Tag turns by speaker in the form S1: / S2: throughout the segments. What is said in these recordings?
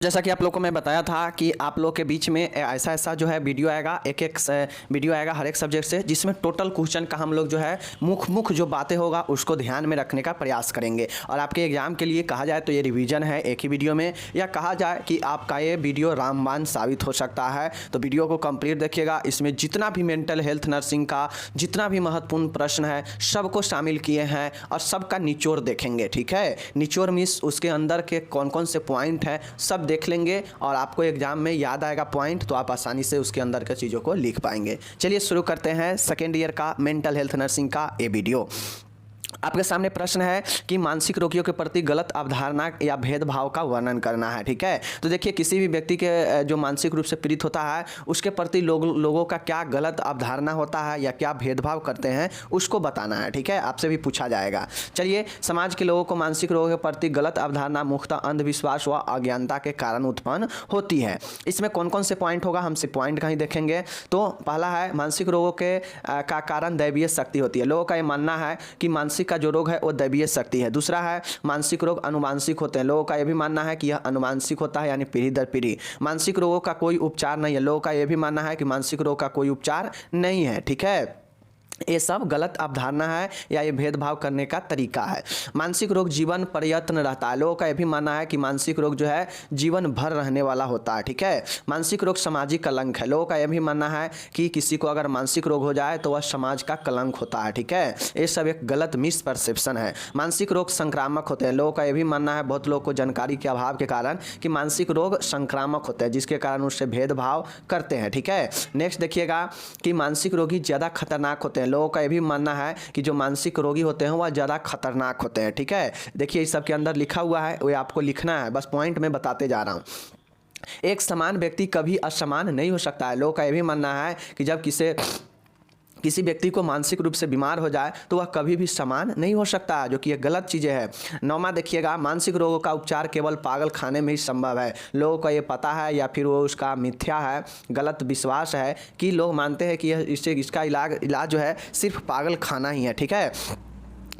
S1: जैसा कि आप लोग को मैं बताया था कि आप लोग के बीच में ऐसा ऐसा जो है वीडियो आएगा, एक वीडियो आएगा हर एक सब्जेक्ट से, जिसमें टोटल क्वेश्चन का हम लोग जो है मुख्य जो बातें होगा उसको ध्यान में रखने का प्रयास करेंगे। और आपके एग्जाम के लिए कहा जाए तो ये रिवीजन है एक ही वीडियो में, या कहा जाए कि आपका ये वीडियो रामबाण साबित हो सकता है। तो वीडियो को कंप्लीट देखिएगा। इसमें जितना भी मेंटल हेल्थ नर्सिंग का जितना भी महत्वपूर्ण प्रश्न है सबको शामिल किए हैं और सबका निचोड़ देखेंगे। ठीक है, निचोड़ मीन्स उसके अंदर के कौन कौन से पॉइंट हैं सब देख लेंगे और आपको एग्जाम में याद आएगा पॉइंट, तो आप आसानी से उसके अंदर के चीज़ों को लिख पाएंगे। चलिए शुरू करते हैं सेकेंड ईयर का मेंटल हेल्थ नर्सिंग का ये वीडियो। आपके सामने प्रश्न है कि मानसिक रोगियों के प्रति गलत अवधारणा या भेदभाव का वर्णन करना है। ठीक है, तो देखिए किसी भी व्यक्ति के जो मानसिक रूप से पीड़ित होता है उसके प्रति लोगों का क्या गलत अवधारणा होता है या क्या भेदभाव करते हैं उसको बताना है। ठीक है, आपसे भी पूछा जाएगा। चलिए, समाज के लोगों को मानसिक रोगों के प्रति गलत अवधारणा मुख्यतः अंधविश्वास व अज्ञानता के कारण उत्पन्न होती है। इसमें कौन कौन से पॉइंट होगा, हमसे पॉइंट कहीं देखेंगे। तो पहला है मानसिक रोगों के का कारण दैवीय शक्ति होती है। लोगों का ये मानना है कि मानसिक का जो रोग है वो दैवीय शक्ति है। दूसरा है मानसिक रोग अनुवांशिक होते हैं। लोगों का यह भी मानना है कि यह अनुवांशिक होता है, यानी पीढ़ी दर पीढ़ी। मानसिक रोगों का कोई उपचार नहीं है। लोगों का यह भी मानना है कि मानसिक रोग का कोई उपचार नहीं है। ठीक है, ये सब गलत अवधारणा है या ये भेदभाव करने का तरीका है। मानसिक रोग जीवन प्रयत्न रहता है। लोगों का यह भी मानना है कि मानसिक रोग जो है जीवन भर रहने वाला होता है। ठीक है, मानसिक रोग सामाजिक कलंक है। लोगों का यह भी मानना है कि किसी को अगर मानसिक रोग हो जाए तो वह समाज का कलंक होता है। ठीक है, ये सब एक गलत मिसपरसेप्शन है। मानसिक रोग संक्रामक होते हैं। लोगों का यह भी मानना है, बहुत लोगों को जानकारी के अभाव के कारण, कि मानसिक रोग संक्रामक होते हैं जिसके कारण उससे भेदभाव करते हैं। ठीक है, नेक्स्ट देखिएगा कि मानसिक रोगी ज़्यादा खतरनाक होते हैं। लोगों का यह भी मानना है कि जो मानसिक रोगी होते हैं वह ज़्यादा खतरनाक होते हैं। ठीक है, देखिए इस सब के अंदर लिखा हुआ है, वो आपको लिखना है, बस पॉइंट में बताते जा रहा हूँ। एक समान व्यक्ति कभी असमान नहीं हो सकता है। लोगों का यह भी मानना है कि जब किसी व्यक्ति को मानसिक रूप से बीमार हो जाए तो वह कभी भी समान नहीं हो सकता, जो कि ये गलत चीज़ें हैं। नौवां देखिएगा, मानसिक रोगों का उपचार केवल पागल खाने में ही संभव है। लोगों को ये पता है या फिर वो उसका मिथ्या है, गलत विश्वास है कि लोग मानते हैं कि इसका इलाज जो है सिर्फ पागल खाना ही है। ठीक है,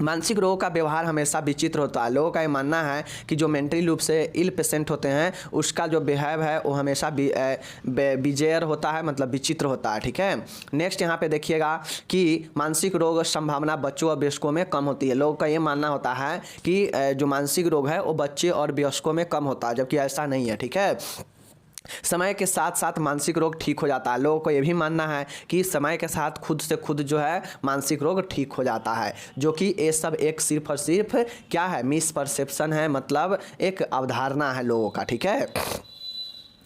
S1: मानसिक रोगों का व्यवहार हमेशा विचित्र होता है। लोगों का ये मानना है कि जो मेंटली रूप से इल पेशेंट होते हैं उसका जो बिहेव है वो हमेशा बिजेयर होता है, मतलब विचित्र होता है। ठीक है, नेक्स्ट यहाँ पे देखिएगा कि मानसिक रोग संभावना बच्चों और वयस्कों में कम होती है। लोगों का ये मानना होता है कि जो मानसिक रोग है वो बच्चे और वयस्कों में कम होता है, जबकि ऐसा नहीं है। ठीक है, समय के साथ साथ मानसिक रोग ठीक हो जाता है। लोगों को ये भी मानना है कि समय के साथ खुद से खुद जो है मानसिक रोग ठीक हो जाता है, जो कि ये सब एक सिर्फ और सिर्फ क्या है, मिसपरसेप्शन है, मतलब एक अवधारणा है लोगों का। ठीक है,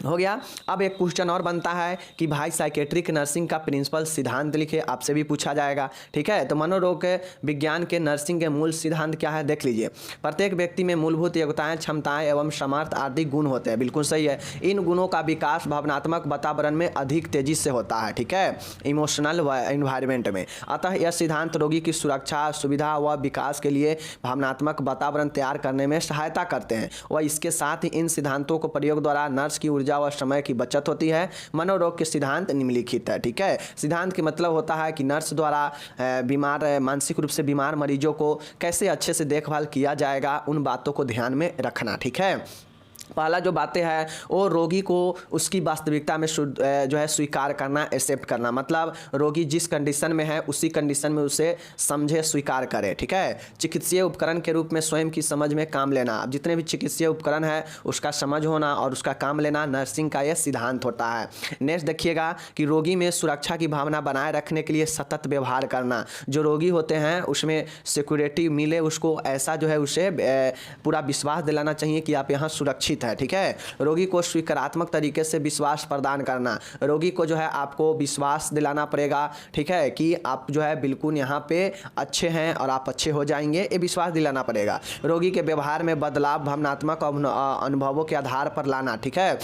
S1: हो गया। अब एक क्वेश्चन और बनता है कि भाई साइकेट्रिक नर्सिंग का प्रिंसिपल सिद्धांत लिखे, आपसे भी पूछा जाएगा। ठीक है, तो मनोरोग के विज्ञान के नर्सिंग के मूल सिद्धांत क्या है देख लीजिए। प्रत्येक व्यक्ति में मूलभूत योग्यताएं, क्षमताएं एवं समर्थ आदि गुण होते हैं। बिल्कुल सही है। इन गुणों का विकास भावनात्मक वातावरण में अधिक तेजी से होता है। ठीक है, इमोशनल एनवायरनमेंट में। अतः यह सिद्धांत रोगी की सुरक्षा, सुविधा व विकास के लिए भावनात्मक वातावरण तैयार करने में सहायता करते हैं। वह इसके साथ ही इन सिद्धांतों को प्रयोग द्वारा नर्स की ऊर्जा और समय की बचत होती है। मनोरोग के सिद्धांत निम्नलिखित है। ठीक है, सिद्धांत के मतलब होता है कि नर्स द्वारा मानसिक रूप से बीमार मरीजों को कैसे अच्छे से देखभाल किया जाएगा, उन बातों को ध्यान में रखना। ठीक है, पहला जो बातें हैं वो रोगी को उसकी वास्तविकता में जो है स्वीकार करना, एक्सेप्ट करना, मतलब रोगी जिस कंडीशन में है उसी कंडीशन में उसे समझे, स्वीकार करे। ठीक है, चिकित्सीय उपकरण के रूप में स्वयं की समझ में काम लेना। अब जितने भी चिकित्सीय उपकरण है उसका समझ होना और उसका काम लेना नर्सिंग का यह सिद्धांत होता है। नेक्स्ट देखिएगा कि रोगी में सुरक्षा की भावना बनाए रखने के लिए सतत व्यवहार करना। जो रोगी होते हैं उसमें सिक्योरिटी मिले, उसको ऐसा जो है उसे पूरा विश्वास दिलाना चाहिए कि आप यहाँ सुरक्षित है। ठीक है, रोगी को स्वीकारात्मक तरीके से विश्वास प्रदान करना। रोगी को जो है आपको विश्वास दिलाना पड़ेगा। ठीक है, कि आप जो है बिल्कुल यहाँ पे अच्छे हैं और आप अच्छे हो जाएंगे, ये विश्वास दिलाना पड़ेगा। रोगी के व्यवहार में बदलाव भावनात्मक अनुभवों के आधार पर लाना। ठीक है,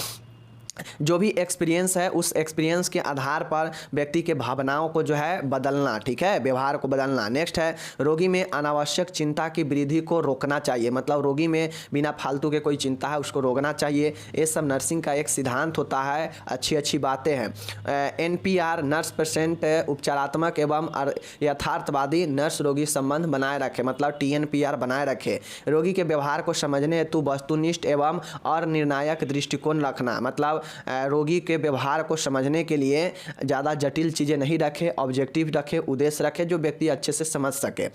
S1: जो भी एक्सपीरियंस है उस एक्सपीरियंस के आधार पर व्यक्ति के भावनाओं को जो है बदलना, ठीक है, व्यवहार को बदलना। नेक्स्ट है रोगी में अनावश्यक चिंता की वृद्धि को रोकना चाहिए, मतलब रोगी में बिना फालतू के कोई चिंता है उसको रोकना चाहिए। ये सब नर्सिंग का एक सिद्धांत होता है, अच्छी अच्छी बातें हैं। NPR नर्स पेशेंट उपचारात्मक एवं यथार्थवादी नर्स रोगी संबंध बनाए रखे, मतलब TNPR बनाए रखे। रोगी के व्यवहार को समझने हेतु वस्तुनिष्ठ एवं और निर्णायक दृष्टिकोण रखना, मतलब रोगी के व्यवहार को समझने के लिए ज़्यादा जटिल चीज़ें नहीं रखे, ऑब्जेक्टिव रखे, उद्देश्य रखे जो व्यक्ति अच्छे से समझ सके,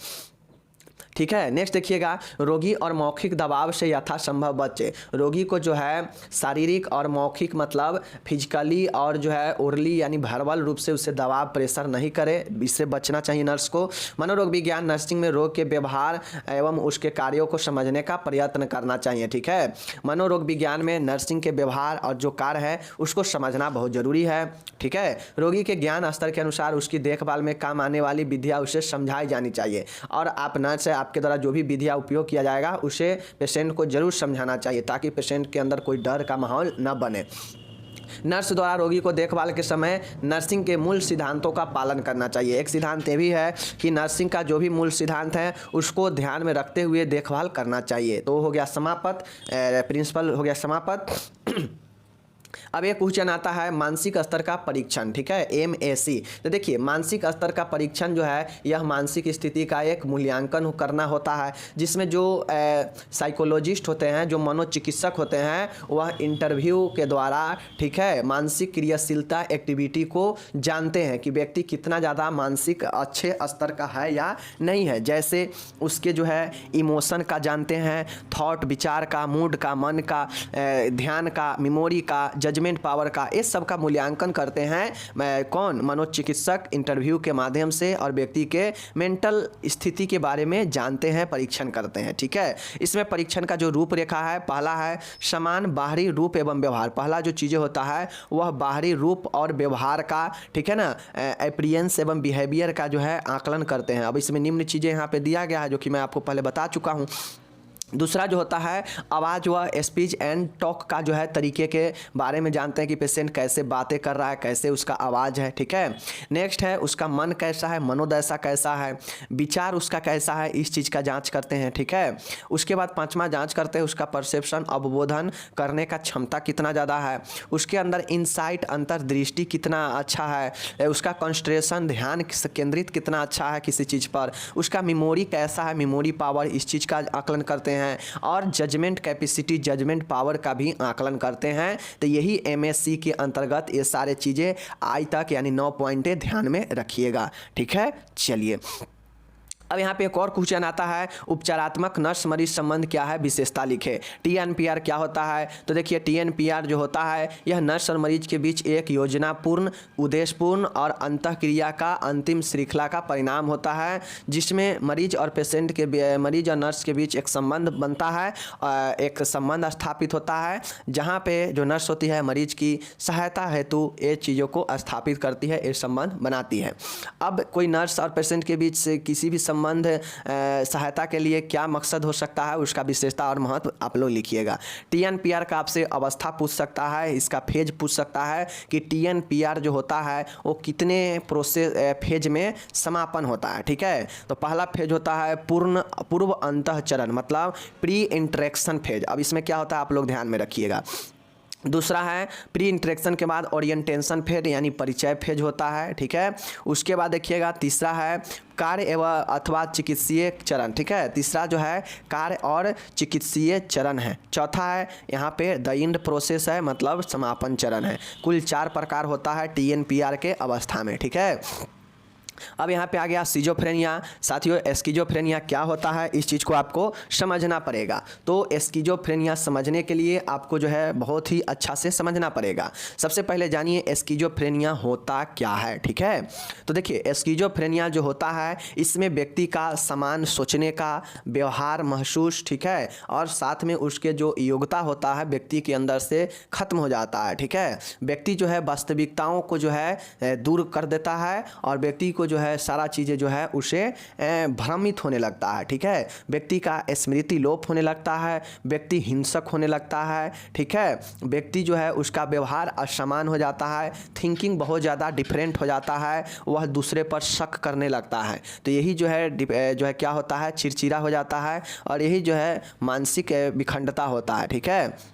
S1: ठीक है। नेक्स्ट देखिएगा रोगी और मौखिक दबाव से यथासंभव बचे। रोगी को जो है शारीरिक और मौखिक मतलब फिजिकली और जो है ओरली यानी वर्बल रूप से उसे दबाव प्रेशर नहीं करे, इससे बचना चाहिए नर्स को। मनोरोग विज्ञान नर्सिंग में रोग के व्यवहार एवं उसके कार्यों को समझने का प्रयत्न करना चाहिए, ठीक है। मनोरोग विज्ञान में नर्सिंग के व्यवहार और जो कार्य है उसको समझना बहुत जरूरी है, ठीक है। रोगी के ज्ञान स्तर के अनुसार उसकी देखभाल में काम आने वाली विधियाँ उसे समझाई जानी चाहिए और आप नर्स आपके द्वारा जो भी विधियाँ उपयोग किया जाएगा उसे पेशेंट को जरूर समझाना चाहिए ताकि पेशेंट के अंदर कोई डर का माहौल न बने। नर्स द्वारा रोगी को देखभाल के समय नर्सिंग के मूल सिद्धांतों का पालन करना चाहिए। एक सिद्धांत ये भी है कि नर्सिंग का जो भी मूल सिद्धांत है उसको ध्यान में रखते हुए देखभाल करना चाहिए। तो हो गया समाप्त, प्रिंसिपल हो गया समाप्त। अब एक क्वेश्चन आता है मानसिक स्तर का परीक्षण, ठीक है, MAC। तो देखिए मानसिक स्तर का परीक्षण जो है यह मानसिक स्थिति का एक मूल्यांकन करना होता है जिसमें जो साइकोलॉजिस्ट होते हैं, जो मनोचिकित्सक होते हैं, वह इंटरव्यू के द्वारा, ठीक है, मानसिक क्रियाशीलता एक्टिविटी को जानते हैं कि व्यक्ति कितना ज़्यादा मानसिक अच्छे स्तर का है या नहीं है। जैसे उसके जो है इमोशन का जानते हैं, थॉट विचार का, मूड का, मन का, ध्यान का, मेमोरी का, जजमेंट पावर का, इस सब का मूल्यांकन करते हैं कौन, मनोचिकित्सक इंटरव्यू के माध्यम से और व्यक्ति के मेंटल स्थिति के बारे में जानते हैं, परीक्षण करते हैं, ठीक है। इसमें परीक्षण का जो रूपरेखा है, पहला है समान बाहरी रूप एवं व्यवहार। पहला जो चीज़ें होता है वह बाहरी रूप और व्यवहार का, ठीक है ना, अपीयरेंस एवं बिहेवियर का जो है आकलन करते हैं। अब इसमें निम्न चीज़ें यहाँ पे दिया गया है जो कि मैं आपको पहले बता चुका हूँ। दूसरा जो होता है आवाज़ व स्पीच एंड टॉक का जो है तरीके के बारे में जानते हैं कि पेशेंट कैसे बातें कर रहा है, कैसे उसका आवाज़ है, ठीक है। नेक्स्ट है उसका मन कैसा है, मनोदशा कैसा है, विचार उसका कैसा है, इस चीज़ का जांच करते हैं, ठीक है। उसके बाद पांचवा जांच करते हैं उसका परसेप्शन, अवबोधन करने का क्षमता कितना ज़्यादा है, उसके अंदर इंसाइट अंतर्दृष्टि कितना अच्छा है, उसका कंसंट्रेशन ध्यान केंद्रित कितना अच्छा है किसी चीज़ पर, उसका मेमोरी कैसा है, मेमोरी पावर, इस चीज़ का आकलन करते हैं और जजमेंट कैपेसिटी, जजमेंट पावर का भी आकलन करते हैं। तो यही MSc के अंतर्गत ये सारे चीज़ें आज तक यानी 9 पॉइंटें ध्यान में रखिएगा, ठीक है। चलिए अब यहाँ पे एक और क्वेश्चन आता है उपचारात्मक नर्स मरीज संबंध क्या है, विशेषता लिखे। TNPR क्या होता है, तो देखिए TNPR जो होता है यह नर्स और मरीज के बीच एक योजनापूर्ण, उद्देश्यपूर्ण और अंतःक्रिया का अंतिम श्रृंखला का परिणाम होता है जिसमें मरीज और पेशेंट के, मरीज और नर्स के बीच एक संबंध बनता है, एक संबंध स्थापित होता है जहाँ पे जो नर्स होती है मरीज की सहायता हेतु ये चीज़ों को स्थापित करती है, ये संबंध बनाती है। अब कोई नर्स और पेशेंट के बीच से किसी भी संबंध सहायता के लिए क्या मकसद हो सकता है, उसका विशेषता और महत्व आप लोग लिखिएगा। TNPR का आपसे अवस्था पूछ सकता है, इसका फेज पूछ सकता है कि TNPR जो होता है वो कितने फेज में समापन होता है, ठीक है। तो पहला फेज होता है पूर्व अंतःचरण मतलब प्री इंटरेक्शन फेज। अब इसमें क्या होता है आप लोग ध्यान में रखिएगा। दूसरा है प्री इंटरेक्शन के बाद ओरिएंटेशन फेज यानी परिचय फेज होता है, ठीक है। उसके बाद देखिएगा तीसरा है कार्य एवं अथवा चिकित्सीय चरण, ठीक है। तीसरा जो है कार्य और चिकित्सीय चरण है। चौथा है यहाँ पे द एंड प्रोसेस है मतलब समापन चरण है। कुल 4 प्रकार होता है TNPR के अवस्था में, ठीक है। अब यहाँ पे आ गया स्किज़ोफ्रेनिया। साथियों स्किज़ोफ्रेनिया क्या होता है इस चीज़ को आपको समझना पड़ेगा। तो स्किज़ोफ्रेनिया समझने के लिए आपको जो है बहुत ही अच्छा से समझना पड़ेगा। सबसे पहले जानिए स्किज़ोफ्रेनिया होता क्या है, ठीक है। तो देखिए स्किज़ोफ्रेनिया जो होता है इसमें व्यक्ति का समान सोचने का व्यवहार महसूस, ठीक है, और साथ में उसके जो योग्यता होता है व्यक्ति के अंदर से खत्म हो जाता है, ठीक है। व्यक्ति जो है वास्तविकताओं को जो है दूर कर देता है और व्यक्ति को को जो है सारा चीज़ें जो है उसे भ्रमित होने लगता है, ठीक है। व्यक्ति का स्मृति लोप होने लगता है, व्यक्ति हिंसक होने लगता है, ठीक है। व्यक्ति जो है उसका व्यवहार असमान हो जाता है, थिंकिंग बहुत ज़्यादा डिफरेंट हो जाता है, वह दूसरे पर शक करने लगता है। तो यही जो है क्या होता है, चिड़चिड़ा हो जाता है, और यही जो है मानसिक विखंडता होता है, ठीक है।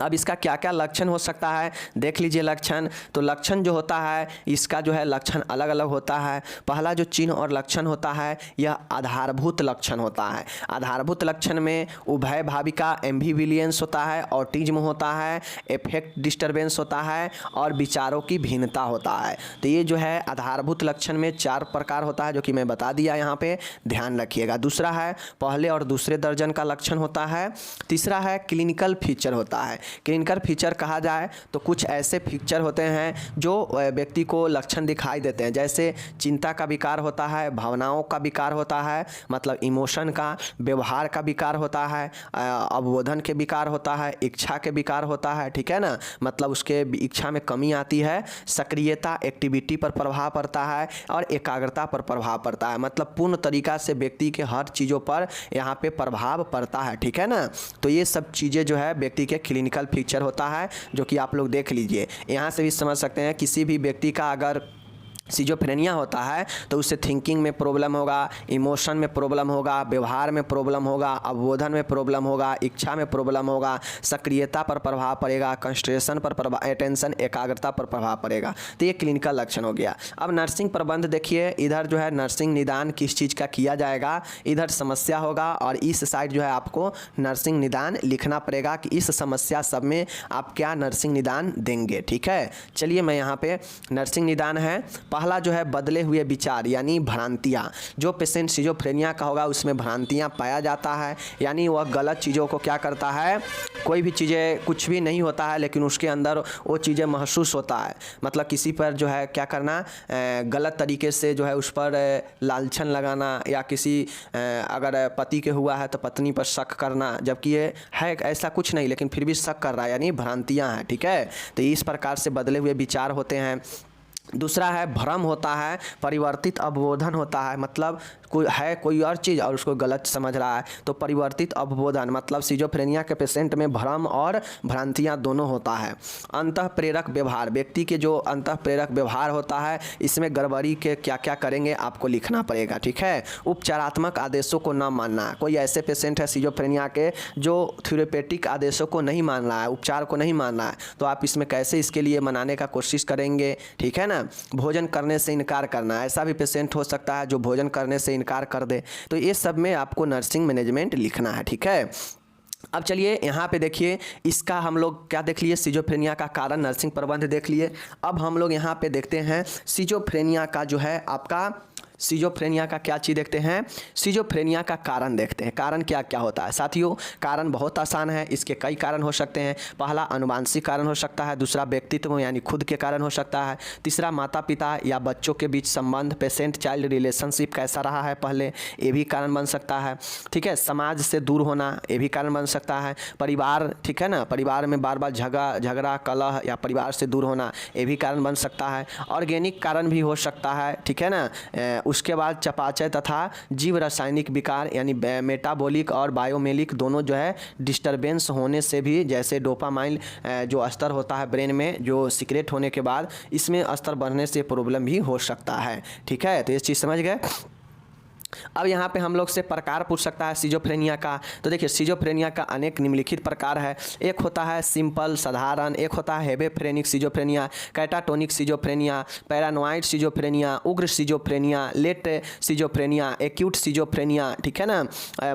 S1: अब इसका क्या क्या लक्षण हो सकता है, देख लीजिए लक्षण। तो लक्षण जो होता है इसका जो है लक्षण अलग अलग होता है। पहला जो चिन्ह और लक्षण होता है यह आधारभूत लक्षण होता है। आधारभूत लक्षण में उभय भाविका एम्बिविलियंस होता है, ऑटिज्म होता है, एफेक्ट डिस्टर्बेंस होता है और विचारों की भिन्नता होता है। तो ये जो है आधारभूत लक्षण में 4 प्रकार होता है, जो कि मैं बता दिया, यहाँ पे ध्यान रखिएगा। दूसरा है पहले और दूसरे दर्जन का लक्षण होता है। तीसरा है क्लिनिकल फीचर होता है। क्लिनिकल फीचर कहा जाए तो कुछ ऐसे फीचर होते हैं जो व्यक्ति को लक्षण दिखाई देते हैं, जैसे चिंता का विकार होता है, भावनाओं का विकार होता है, मतलब इमोशन का, व्यवहार का विकार होता है, अवबोधन के विकार होता है, इच्छा के विकार होता है, ठीक है ना, मतलब उसके इच्छा में कमी आती है, सक्रियता एक्टिविटी पर प्रभाव पड़ता है और एकाग्रता पर प्रभाव पड़ता है, मतलब पूर्ण तरीका से व्यक्ति के हर चीज़ों पर यहाँ पे प्रभाव पड़ता है, ठीक है ना। तो ये सब चीज़ें जो है व्यक्ति के क्लिनिकल फीचर होता है, जो कि आप लोग देख लीजिए। यहाँ से भी समझ सकते हैं किसी भी व्यक्ति का अगर सिजोफ्रेनिया होता है तो उससे थिंकिंग में प्रॉब्लम होगा, इमोशन में प्रॉब्लम होगा, व्यवहार में प्रॉब्लम होगा, अवबोधन में प्रॉब्लम होगा, इच्छा में प्रॉब्लम होगा, सक्रियता पर प्रभाव पड़ेगा, कंसंट्रेशन पर प्रभाव, अटेंशन एकाग्रता पर प्रभाव पड़ेगा। तो ये क्लिनिकल लक्षण हो गया। अब नर्सिंग प्रबंध देखिए, इधर जो है नर्सिंग निदान किस चीज़ का किया जाएगा, इधर समस्या होगा और इस साइड जो है आपको नर्सिंग निदान लिखना पड़ेगा कि इस समस्या सब में आप क्या नर्सिंग निदान देंगे, ठीक है। चलिए मैं यहाँ पे नर्सिंग निदान है। पहला जो है बदले हुए विचार यानी भ्रांतियाँ। जो पेशेंट सिजोफ्रेनिया का होगा उसमें भ्रांतियाँ पाया जाता है, यानी वह गलत चीज़ों को क्या करता है, कोई भी चीज़ें कुछ भी नहीं होता है लेकिन उसके अंदर वो चीज़ें महसूस होता है, मतलब किसी पर जो है क्या करना, गलत तरीके से जो है उस पर लालछन लगाना, या किसी अगर पति के हुआ है तो पत्नी पर शक करना, जबकि ये है ऐसा कुछ नहीं लेकिन फिर भी शक कर रहा है, यानी भ्रांतियाँ हैं, ठीक है। तो इस प्रकार से बदले हुए विचार होते हैं। दूसरा है भ्रम होता है, परिवर्तित अवबोधन होता है, मतलब कोई और चीज़ और उसको गलत समझ रहा है, तो परिवर्तित अवबोधन, मतलब सिजोफ्रेनिया के पेशेंट में भ्रम और भ्रांतियाँ दोनों होता है। अंतः प्रेरक व्यवहार, व्यक्ति के जो अंतः प्रेरक व्यवहार होता है इसमें गड़बड़ी के क्या क्या करेंगे आपको लिखना पड़ेगा, ठीक है। उपचारात्मक आदेशों को न मानना, कोई ऐसे पेशेंट है सिजोफ्रेनिया के जो थेरेपेटिक आदेशों को नहीं मान रहा है, उपचार को नहीं मान रहा है, तो आप इसमें कैसे इसके लिए मनाने का कोशिश करेंगे, ठीक है ना। भोजन करने से इनकार करना, ऐसा भी पेशेंट हो सकता है जो भोजन करने से इनकार कर दे, तो ये सब में आपको नर्सिंग मैनेजमेंट लिखना है, ठीक है। अब चलिए यहाँ पे देखिए, इसका हम लोग क्या देख लिए, सिजोफ्रेनिया का कारण नर्सिंग प्रबंध देख लिए। अब हम लोग यहाँ पे देखते हैं सिजोफ्रेनिया का जो है आपका सिजोफ्रेनिया का क्या चीज़ देखते हैं, सिजोफ्रेनिया का कारण देखते हैं। कारण क्या क्या होता है साथियों, कारण बहुत आसान है, इसके कई कारण हो सकते हैं। पहला अनुवांशिक कारण हो सकता है, दूसरा व्यक्तित्व यानी खुद के कारण हो सकता है, तीसरा माता पिता या बच्चों के बीच संबंध, पेशेंट चाइल्ड रिलेशनशिप कैसा रहा है पहले, ये भी कारण बन सकता है, ठीक है। समाज से दूर होना, ये भी कारण बन सकता है। परिवार, ठीक है ना, परिवार में बार बार झगड़ा कलह या परिवार से दूर होना, ये भी कारण बन सकता है। ऑर्गेनिक कारण भी हो सकता है, ठीक है ना। उसके बाद चयापचय तथा जीव रासायनिक विकार यानी मेटाबॉलिक और बायोमेलिक दोनों जो है डिस्टर्बेंस होने से भी, जैसे डोपामाइन जो स्तर होता है ब्रेन में जो सीक्रेट होने के बाद इसमें स्तर बढ़ने से प्रॉब्लम भी हो सकता है, ठीक है। तो ये चीज़ समझ गए। अब यहाँ पे हम लोग से प्रकार पूछ सकता है सिजोफ्रेनिया का, तो देखिए सिजोफ्रेनिया का अनेक निम्नलिखित प्रकार है। एक होता है सिंपल साधारण, एक होता है hebephrenic schizophrenia, catatonic schizophrenia, paranoid schizophrenia, उग्र schizophrenia, late schizophrenia, acute schizophrenia, ठीक है ना,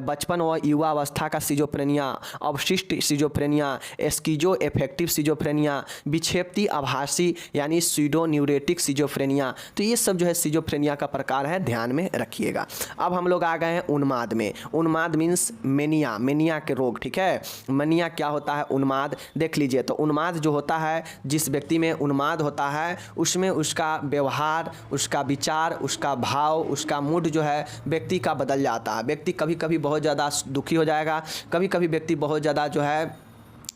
S1: बचपन व युवा अवस्था का सिजोफ्रेनिया, अवशिष्ट सिजोफ्रेनिया, एस्कीजो एफेक्टिव सिजोफ्रेनिया, विक्षेपी आभासी यानी स्यूडो न्यूरेटिक सिजोफ्रेनिया। तो ये सब जो है सिजोफ्रेनिया का प्रकार है, ध्यान में रखिएगा। अब हम लोग आ गए हैं उन्माद में। उन्माद मीन्स मेनिया के रोग, ठीक है। मेनिया क्या होता है, उन्माद देख लीजिए। तो उन्माद जो होता है, जिस व्यक्ति में उन्माद होता है उसमें उसका व्यवहार, उसका विचार, उसका भाव, उसका मूड जो है व्यक्ति का बदल जाता है। व्यक्ति कभी कभी बहुत ज़्यादा दुखी हो जाएगा, कभी कभी व्यक्ति बहुत ज़्यादा जो है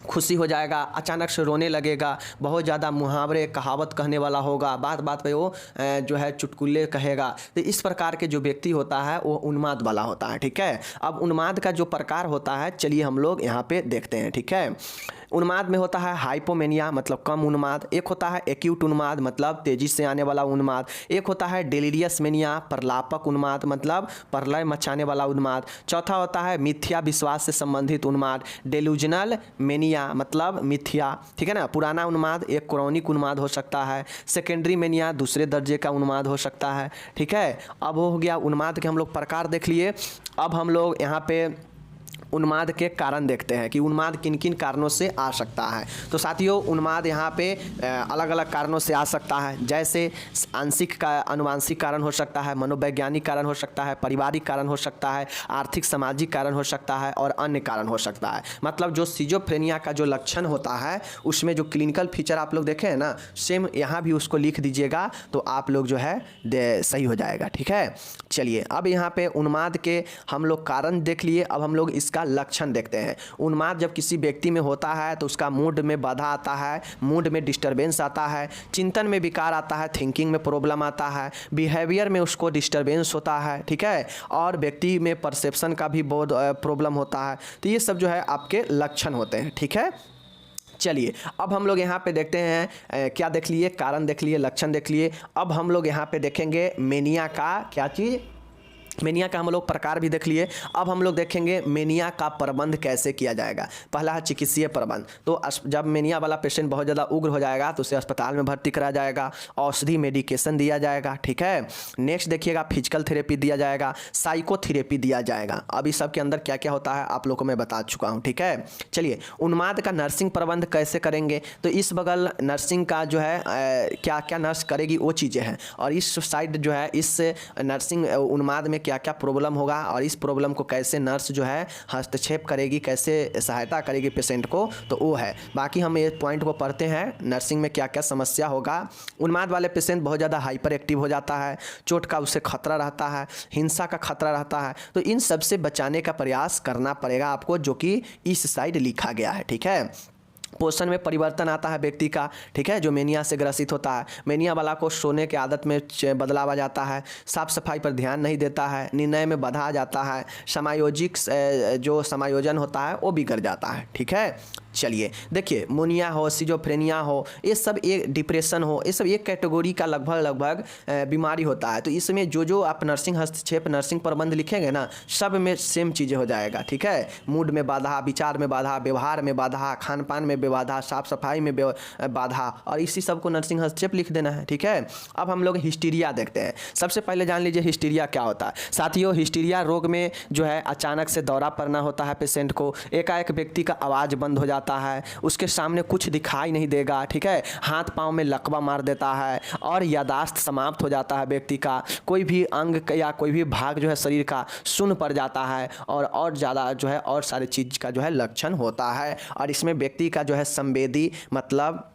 S1: खुशी हो जाएगा, अचानक से रोने लगेगा, बहुत ज़्यादा मुहावरे कहावत कहने वाला होगा, बात बात पे वो जो है चुटकुले कहेगा। तो इस प्रकार के जो व्यक्ति होता है वो उन्माद वाला होता है, ठीक है। अब उन्माद का जो प्रकार होता है चलिए हम लोग यहाँ पे देखते हैं, ठीक है। उन्माद में होता है हाइपोमेनिया मतलब कम उन्माद, एक होता है एक्यूट उन्माद मतलब तेजी से आने वाला उन्माद, एक होता है डेलीरियस मेनिया प्रलापक उन्माद मतलब प्रलय मचाने वाला उन्माद, चौथा होता है मिथ्या विश्वास से संबंधित उन्माद डेलूजनल मेनिया मतलब मिथ्या, ठीक है ना। पुराना उन्माद एक क्रॉनिक उन्माद हो सकता है, सेकेंडरी मेनिया दूसरे दर्जे का उन्माद हो सकता है, ठीक है। अब हो गया उन्माद के हम लोग प्रकार देख लिए। अब हम लोग यहाँ पे उन्माद के कारण देखते हैं कि उन्माद किन किन कारणों से आ सकता है। तो साथियों उन्माद यहाँ पे अलग अलग कारणों से आ सकता है, जैसे आंशिक का अनुवांशिक कारण हो सकता है, मनोवैज्ञानिक कारण हो सकता है, पारिवारिक कारण हो सकता है, आर्थिक सामाजिक कारण हो सकता है और अन्य कारण हो सकता है। मतलब जो सिजोफ्रेनिया का जो लक्षण होता है उसमें जो क्लिनिकल फीचर आप लोग देखे हैं ना, सेम यहाँ भी उसको लिख दीजिएगा तो आप लोग जो है सही हो जाएगा, ठीक है। चलिए अब यहाँ पे उन्माद के हम लोग कारण देख लिए, अब हम लोग इसका लक्षण देखते हैं। उन्माद जब किसी व्यक्ति में होता है तो उसका मूड में बाधा आता है, मूड में डिस्टरबेंस आता है, चिंतन में विकार आता है, थिंकिंग में प्रॉब्लम आता है, बिहेवियर में उसको डिस्टरबेंस होता है, ठीक है, और व्यक्ति में परसेप्शन का भी बहुत प्रॉब्लम होता है। तो ये सब जो है आपके लक्षण होते हैं, ठीक है। चलिए अब हम लोग यहाँ पे देखते हैं क्या देख लिए, कारण देख लिए, लक्षण देख लिए। अब हम लोग यहाँ पे देखेंगे मेनिया का क्या चीज़, मेनिया का हम लोग प्रकार भी देख लिए। अब हम लोग देखेंगे मेनिया का प्रबंध कैसे किया जाएगा। पहला है चिकित्सीय प्रबंध। तो जब मेनिया वाला पेशेंट बहुत ज़्यादा उग्र हो जाएगा तो उसे अस्पताल में भर्ती कराया जाएगा, औषधि मेडिकेशन दिया जाएगा, ठीक है। नेक्स्ट देखिएगा फिजिकल थेरेपी दिया जाएगा, साइकोथेरेपी दिया जाएगा। अब इस सब के अंदर क्या क्या होता है आप लोग को मैं बता चुका हूँ, ठीक है। चलिए उन्माद का नर्सिंग प्रबंध कैसे करेंगे, तो इस बगल नर्सिंग का जो है क्या क्या नर्स करेगी वो चीज़ें हैं, और इस साइड जो है इस नर्सिंग उन्माद में क्या क्या प्रॉब्लम होगा और इस प्रॉब्लम को कैसे नर्स जो है हस्तक्षेप करेगी, कैसे सहायता करेगी पेशेंट को, तो वो है। बाकी हम ये पॉइंट को पढ़ते हैं नर्सिंग में क्या क्या समस्या होगा। उन्माद वाले पेशेंट बहुत ज़्यादा हाइपर एक्टिव हो जाता है, चोट का उसे खतरा रहता है, हिंसा का खतरा रहता है। तो इन सब से बचाने का प्रयास करना पड़ेगा आपको, जो कि इस साइड लिखा गया है, ठीक है। पोषण में परिवर्तन आता है व्यक्ति का, ठीक है, जो मेनिया से ग्रसित होता है। मेनिया वाला को सोने के आदत में बदलाव आ जाता है, साफ सफाई पर ध्यान नहीं देता है, निर्णय में बाधा आ जाता है, समायोजिक जो समायोजन होता है वो बिगड़ जाता है, ठीक है। चलिए देखिए मोनिया हो, सिजोफ्रेनिया हो, ये सब एक डिप्रेशन हो, ये सब एक कैटेगरी का लगभग बीमारी होता है। तो इसमें जो आप नर्सिंग हस्तक्षेप नर्सिंग प्रबंध लिखेंगे ना, सब में सेम चीज़ें हो जाएगा, ठीक है। मूड में बाधा, विचार में बाधा, व्यवहार में बाधा, खान पान में बाधा, साफ सफाई में बाधा, और इसी सब को नर्सिंग हस्तक्षेप लिख देना है, ठीक है। अब हम लोग हिस्टीरिया देखते हैं। सबसे पहले जान लीजिए हिस्टीरिया क्या होता है। साथियों हिस्टीरिया रोग में जो है अचानक से दौरा पड़ना होता है पेशेंट को, एकाएक व्यक्ति का आवाज़ बंद हो जाता है, उसके सामने कुछ दिखाई नहीं देगा, ठीक है, हाथ पांव में लकवा मार देता है और यादाश्त समाप्त हो जाता है व्यक्ति का, कोई भी अंग या कोई भी भाग जो है शरीर का सुन्न पड़ जाता है, और ज़्यादा जो है और सारी चीज़ का जो है लक्षण होता है। और इसमें व्यक्ति का जो है संवेदी मतलब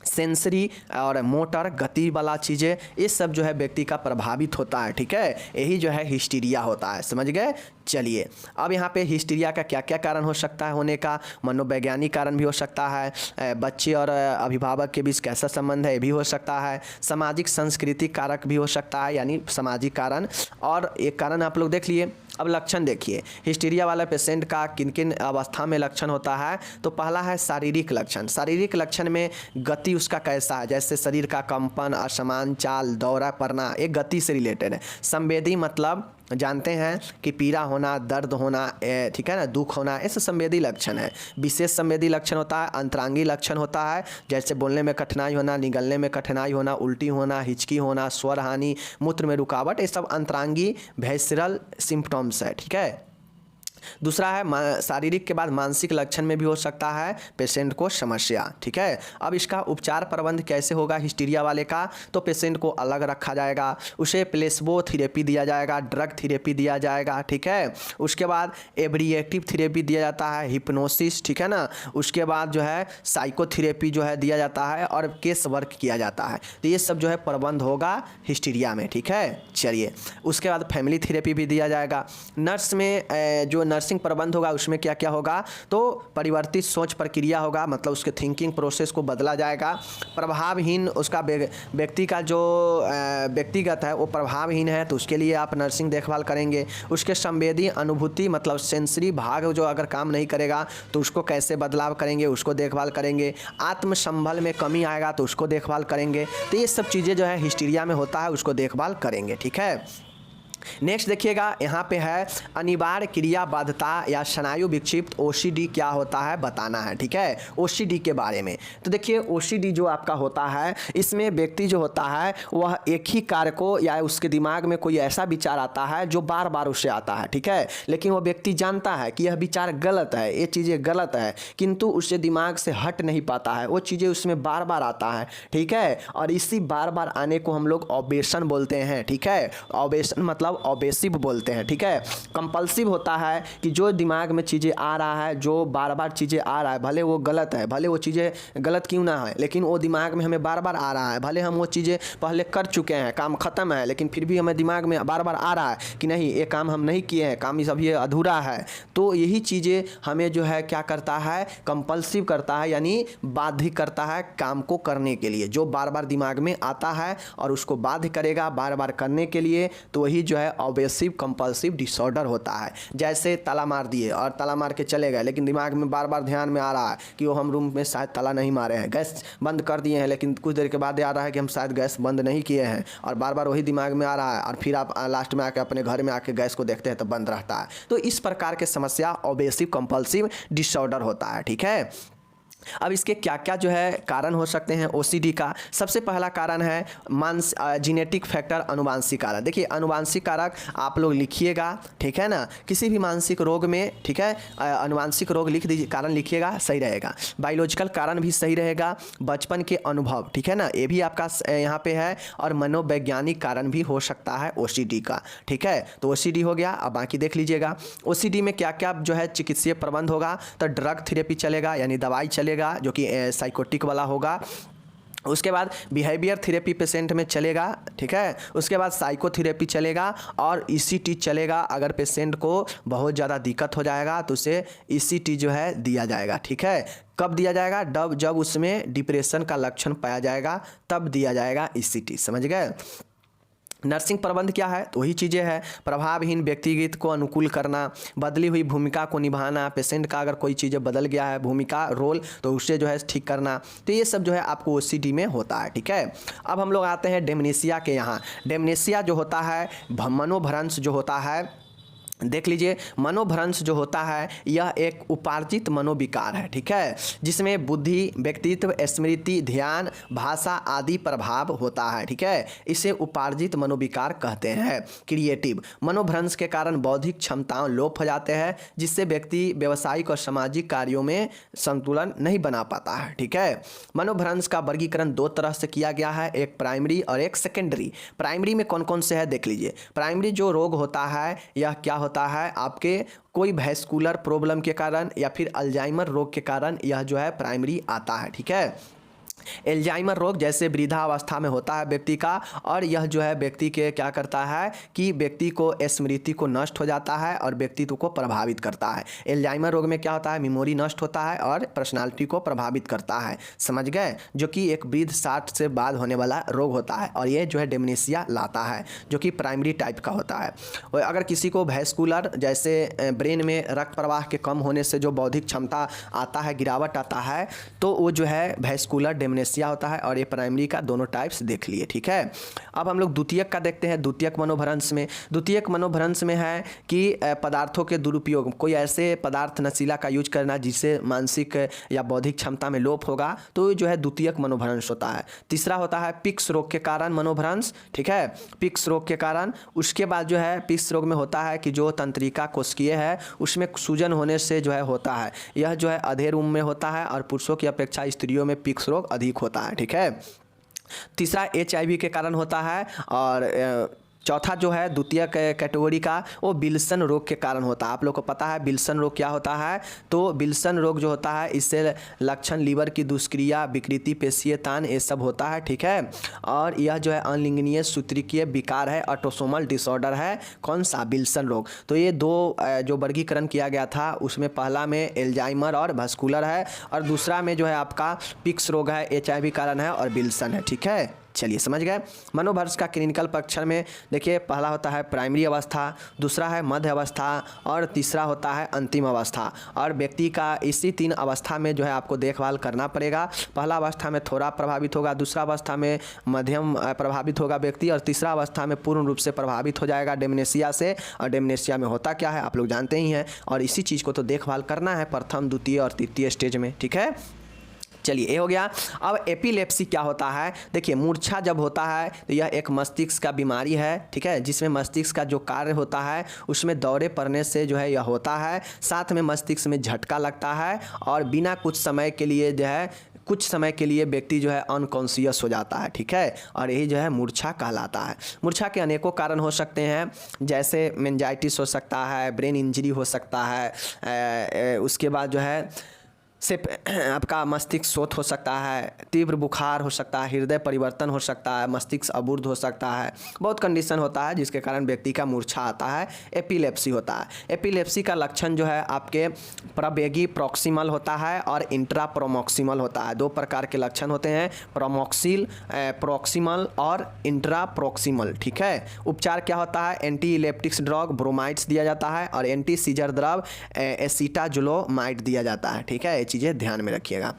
S1: सेंसरी और मोटर गति वाला चीज़ें, ये सब जो है व्यक्ति का प्रभावित होता है, ठीक है। यही जो है हिस्टीरिया होता है, समझ गए। चलिए अब यहाँ पे हिस्टीरिया का क्या क्या कारण हो सकता है होने का। मनोवैज्ञानिक कारण भी हो सकता है, बच्चे और अभिभावक के बीच कैसा संबंध है ये भी हो सकता है, सामाजिक सांस्कृतिक कारक भी हो सकता है यानी सामाजिक कारण। और एक कारण आप लोग देख लिए। अब लक्षण देखिए हिस्टीरिया वाला पेशेंट का किन किन अवस्था में लक्षण होता है। तो पहला है शारीरिक लक्षण। शारीरिक लक्षण में गति उसका कैसा है, जैसे शरीर का कंपन, असमान चाल, दौरा पड़ना, एक गति से रिलेटेड है। संवेदी मतलब जानते हैं कि पीड़ा होना, दर्द होना, ठीक है ना, दुख होना, ऐसे संवेदी लक्षण है। विशेष संवेदी लक्षण होता है, अंतरांगी लक्षण होता है, जैसे बोलने में कठिनाई होना, निगलने में कठिनाई होना, उल्टी होना, हिचकी होना, स्वर हानि, मूत्र में रुकावट, ये सब अंतरांगी विसरल सिम्पटम्स है, ठीक है। दूसरा है शारीरिक के बाद मानसिक लक्षण में भी हो सकता है पेशेंट को समस्या, ठीक है। अब इसका उपचार प्रबंध कैसे होगा हिस्टीरिया वाले का, तो पेशेंट को अलग रखा जाएगा, उसे प्लेसबो थेरेपी दिया जाएगा, ड्रग थेरेपी दिया जाएगा, ठीक है। उसके बाद एब्रिएटिव थेरेपी दिया जाता है, हिप्नोसिस, ठीक है ना। उसके बाद जो है साइकोथेरेपी जो है दिया जाता है और केस वर्क किया जाता है। तो ये सब जो है प्रबंध होगा हिस्टीरिया में, ठीक है। चलिए उसके बाद फैमिली थेरेपी भी दिया जाएगा। नर्स में जो नर्सिंग प्रबंध होगा उसमें क्या क्या होगा, तो परिवर्तित सोच प्रक्रिया होगा, मतलब उसके थिंकिंग प्रोसेस को बदला जाएगा। प्रभावहीन उसका व्यक्ति का जो व्यक्तिगत है वो प्रभावहीन है, तो उसके लिए आप नर्सिंग देखभाल करेंगे। उसके संवेदी अनुभूति मतलब सेंसरी भाग जो अगर काम नहीं करेगा तो उसको कैसे बदलाव करेंगे, उसको देखभाल करेंगे। आत्मसंबल में कमी आएगा तो उसको देखभाल करेंगे। तो ये सब चीज़ें जो है हिस्टीरिया में होता है उसको देखभाल करेंगे। ठीक है। नेक्स्ट देखिएगा, यहाँ पे है अनिवार्य क्रियाबद्धता या स्नायु विक्षिप्त ओसीडी क्या होता है बताना है। ठीक है, ओसीडी के बारे में। तो देखिए ओसीडी जो आपका होता है इसमें व्यक्ति जो होता है वह एक ही कार्य को या उसके दिमाग में कोई ऐसा विचार आता है जो बार बार उससे आता है। ठीक है, लेकिन वह व्यक्ति जानता है कि यह विचार गलत है, ये चीज़ें गलत है, किंतु उससे दिमाग से हट नहीं पाता है, वो चीज़ें उसमें बार बार आता है। ठीक है, और इसी बार बार आने को हम लोग ऑब्सेशन बोलते हैं। ठीक है, ऑब्सेशन मतलब ऑब्सेसिव बोलते हैं। ठीक है, कंपल्सिव होता है कि जो दिमाग में चीज़ें आ रहा है, जो बार बार चीज़ें आ रहा है, भले वो गलत है, भले वो चीज़ें गलत क्यों ना है, लेकिन वो दिमाग में हमें बार बार आ रहा है। भले हम वो चीज़ें पहले कर चुके हैं, काम ख़त्म है, लेकिन फिर भी हमें दिमाग में बार बार आ रहा है कि नहीं ये काम हम नहीं किए हैं, काम सब ये अधूरा है। तो यही चीज़ें हमें जो है क्या करता है, कंपल्सिव करता है, यानी बाध्य करता है काम को करने के लिए। जो बार बार दिमाग में आता है और उसको बाध्य करेगा बार बार करने के लिए, तो वही जो है ऑब्सेसिव कंपल्सिव डिसऑर्डर होता है। जैसे ताला मार दिए और ताला मार के चले गए, लेकिन दिमाग में बार बार ध्यान में आ रहा है कि वो हम रूम में शायद ताला नहीं मारे हैं, गैस बंद कर दिए हैं, लेकिन कुछ देर के बाद याद आ रहा है कि हम शायद गैस बंद नहीं किए हैं, और बार बार वही दिमाग में आ रहा है, और फिर आप लास्ट में आके अपने घर में आके गैस को देखते हैं तो बंद रहता है। तो इस प्रकार के समस्या ऑब्सेसिव कंपल्सिव डिसऑर्डर होता है। ठीक है, अब इसके क्या क्या जो है कारण हो सकते हैं ओसीडी का। सबसे पहला कारण है जीनेटिक फैक्टर, अनुवांशिक कारक। देखिए अनुवांशिक कारक आप लोग लिखिएगा। ठीक है ना, किसी भी मानसिक रोग में, ठीक है, अनुवांशिक रोग लिख दीजिए, कारण लिखिएगा, सही रहेगा। बायोलॉजिकल कारण भी सही रहेगा, बचपन के अनुभव, ठीक है ना, ये भी आपका यहाँ पे है, और मनोवैज्ञानिक कारण भी हो सकता है ओसीडी का। ठीक है, तो ओसीडी हो गया। अब बाकी देख लीजिएगा ओसीडी में क्या क्या जो है चिकित्सीय प्रबंध होगा। तो ड्रग थेरेपी चलेगा, यानी दवाई चलेगा जो कि साइकोटिक वाला होगा। उसके बाद बिहेवियर थेरेपी पेशेंट में चलेगा। ठीक है, उसके बाद साइकोथेरेपी चलेगा और ईसीटी चलेगा। अगर पेशेंट को बहुत ज़्यादा दिक्कत हो जाएगा तो उसे ईसीटी जो है दिया जाएगा। ठीक है, कब दिया जाएगा, जब उसमें डिप्रेशन का लक्षण पाया जाएगा तब दिया जाएगा ईसीटी। समझ गए। नर्सिंग प्रबंध क्या है, तो वही चीज़ें हैं, प्रभावहीन व्यक्तिगत को अनुकूल करना, बदली हुई भूमिका को निभाना, पेशेंट का अगर कोई चीज़ें बदल गया है भूमिका रोल तो उसे जो है ठीक करना। तो ये सब जो है आपको ओसीडी में होता है। ठीक है, अब हम लोग आते हैं डेमनेशिया के यहाँ। डेमनेशिया जो होता है, मनोभ्रंश जो होता है, देख लीजिए मनोभ्रंश जो होता है यह एक उपार्जित मनोविकार है। ठीक है, जिसमें बुद्धि, व्यक्तित्व, स्मृति, ध्यान, भाषा आदि प्रभाव होता है। ठीक है, इसे उपार्जित मनोविकार कहते हैं। क्रिएटिव मनोभ्रंश के कारण बौद्धिक क्षमताओं लोप हो जाते हैं, जिससे व्यक्ति व्यावसायिक और सामाजिक कार्यों में संतुलन नहीं बना पाता है। ठीक है, मनोभ्रंश का वर्गीकरण दो तरह से किया गया है, एक प्राइमरी और एक सेकेंडरी। प्राइमरी में कौन कौन से है देख लीजिए। प्राइमरी जो रोग होता है यह क्या होता है, आपके कोई वैस्कुलर प्रॉब्लम के कारण या फिर अल्जाइमर रोग के कारण यह जो है प्राइमरी आता है। ठीक है, एल्जाइमर रोग जैसे वृद्धावस्था में होता है व्यक्ति का, और यह जो है व्यक्ति के क्या करता है कि व्यक्ति को स्मृति को नष्ट हो जाता है और व्यक्तित्व को प्रभावित करता है। एल्जाइमर रोग में क्या होता है, मेमोरी नष्ट होता है और पर्सनालिटी को प्रभावित करता है। समझ गए, जो कि एक वृद्ध 60 से बाद होने वाला रोग होता है, और ये जो है डेमनेशिया लाता है, जो कि प्राइमरी टाइप का होता है। और अगर किसी को वैस्कुलर जैसे ब्रेन में रक्त प्रवाह के कम होने से जो बौद्धिक क्षमता आता है, गिरावट आता है, तो वो जो है वैस्कुलर डेमनेशिया होता है। और ये प्राइमरी का दोनों टाइप्स देख लिए। ठीक है, अब हम लोग द्वितीयक का देखते हैं। द्वितीयक मनोभ्रंश में, द्वितीयक मनोभ्रंश में है कि पदार्थों के दुरुपयोग, कोई ऐसे पदार्थ नशीला का यूज करना जिससे मानसिक या बौद्धिक क्षमता में लोप होगा, तो ये जो है द्वितीयक मनोभ्रंश होता है। तीसरा होता है पिक्स रोग के कारण मनोभ्रंश। ठीक है, पिक्स रोग के कारण। उसके बाद जो है पिक्स रोग में होता है कि जो तंत्रिका कोशिकीय है उसमें सूजन होने से जो है होता है, यह जो है अधेड़ उम्र में होता है, और पुरुषों की अपेक्षा स्त्रियों में पिक्स रोग अधिक होता है। ठीक है, तीसरा HIV के कारण होता है, और चौथा जो है द्वितीय कैटेगरी का वो विल्सन रोग के कारण होता है। आप लोग को पता है विल्सन रोग क्या होता है, तो विल्सन रोग जो होता है इससे लक्षण लीवर की दुष्क्रिया, विकृति, पेशीय तान ये सब होता है, ठीक है। और यह जो है अलिंगनीय सूत्रीकीय विकार है, ऑटोसोमल डिसऑर्डर है, कौन सा, विल्सन रोग। तो ये दो जो वर्गीकरण किया गया था उसमें पहला में एल्जाइमर और वस्कुलर है, और दूसरा में जो है आपका पिक्स रोग है, HIV कारण है, और विल्सन है, ठीक है। चलिए समझ गए। मनोभ्रंश का क्लिनिकल परीक्षण में देखिए पहला होता है प्राइमरी अवस्था, दूसरा है मध्य अवस्था, और तीसरा होता है अंतिम अवस्था। और व्यक्ति का इसी 3 अवस्था में जो है आपको देखभाल करना पड़ेगा। पहला अवस्था में थोड़ा प्रभावित होगा, दूसरा अवस्था में मध्यम प्रभावित होगा व्यक्ति, और तीसरा अवस्था में पूर्ण रूप से प्रभावित हो जाएगा डेमेंशिया से। और डेमेंशिया में होता क्या है आप लोग जानते ही हैं, और इसी चीज़ को तो देखभाल करना है प्रथम, द्वितीय और तृतीय स्टेज में, ठीक है। चलिए ये हो गया। अब एपिलेप्सी क्या होता है, देखिए मूर्छा जब होता है तो यह एक मस्तिष्क का बीमारी है, ठीक है, जिसमें मस्तिष्क का जो कार्य होता है उसमें दौरे पड़ने से जो है यह होता है। साथ में मस्तिष्क में झटका लगता है, और बिना कुछ समय के लिए जो है कुछ समय के लिए व्यक्ति जो है अनकॉन्शियस हो जाता है, ठीक है। और यही जो है मूर्छा कहलाता है। मूर्छा के अनेकों कारण हो सकते हैं, जैसे मेनिंजाइटिस हो सकता है, ब्रेन इंजरी हो सकता है, उसके बाद जो है से आपका मस्तिष्क शोथ हो सकता है, तीव्र बुखार हो सकता है, हृदय परिवर्तन हो सकता है, मस्तिष्क अबूर्ध हो सकता है, बहुत कंडीशन होता है जिसके कारण व्यक्ति का मूर्छा आता है, एपिलेप्सी होता है। एपिलेप्सी का लक्षण जो है आपके प्रवेगी प्रॉक्सिमल होता है और इंट्रा प्रोमॉक्सिमल होता है। 2 प्रकार के लक्षण होते हैं, प्रॉक्सिमल और इंट्रा प्रोक्सिमल, ठीक है। उपचार क्या होता है, एंटी इलेप्टिक्स ड्रग ब्रोमाइड्स दिया जाता है, और एंटी सीजर द्रव एसिटाजुलोमाइड दिया जाता है, ठीक है। चीज़ें ध्यान में रखिएगा।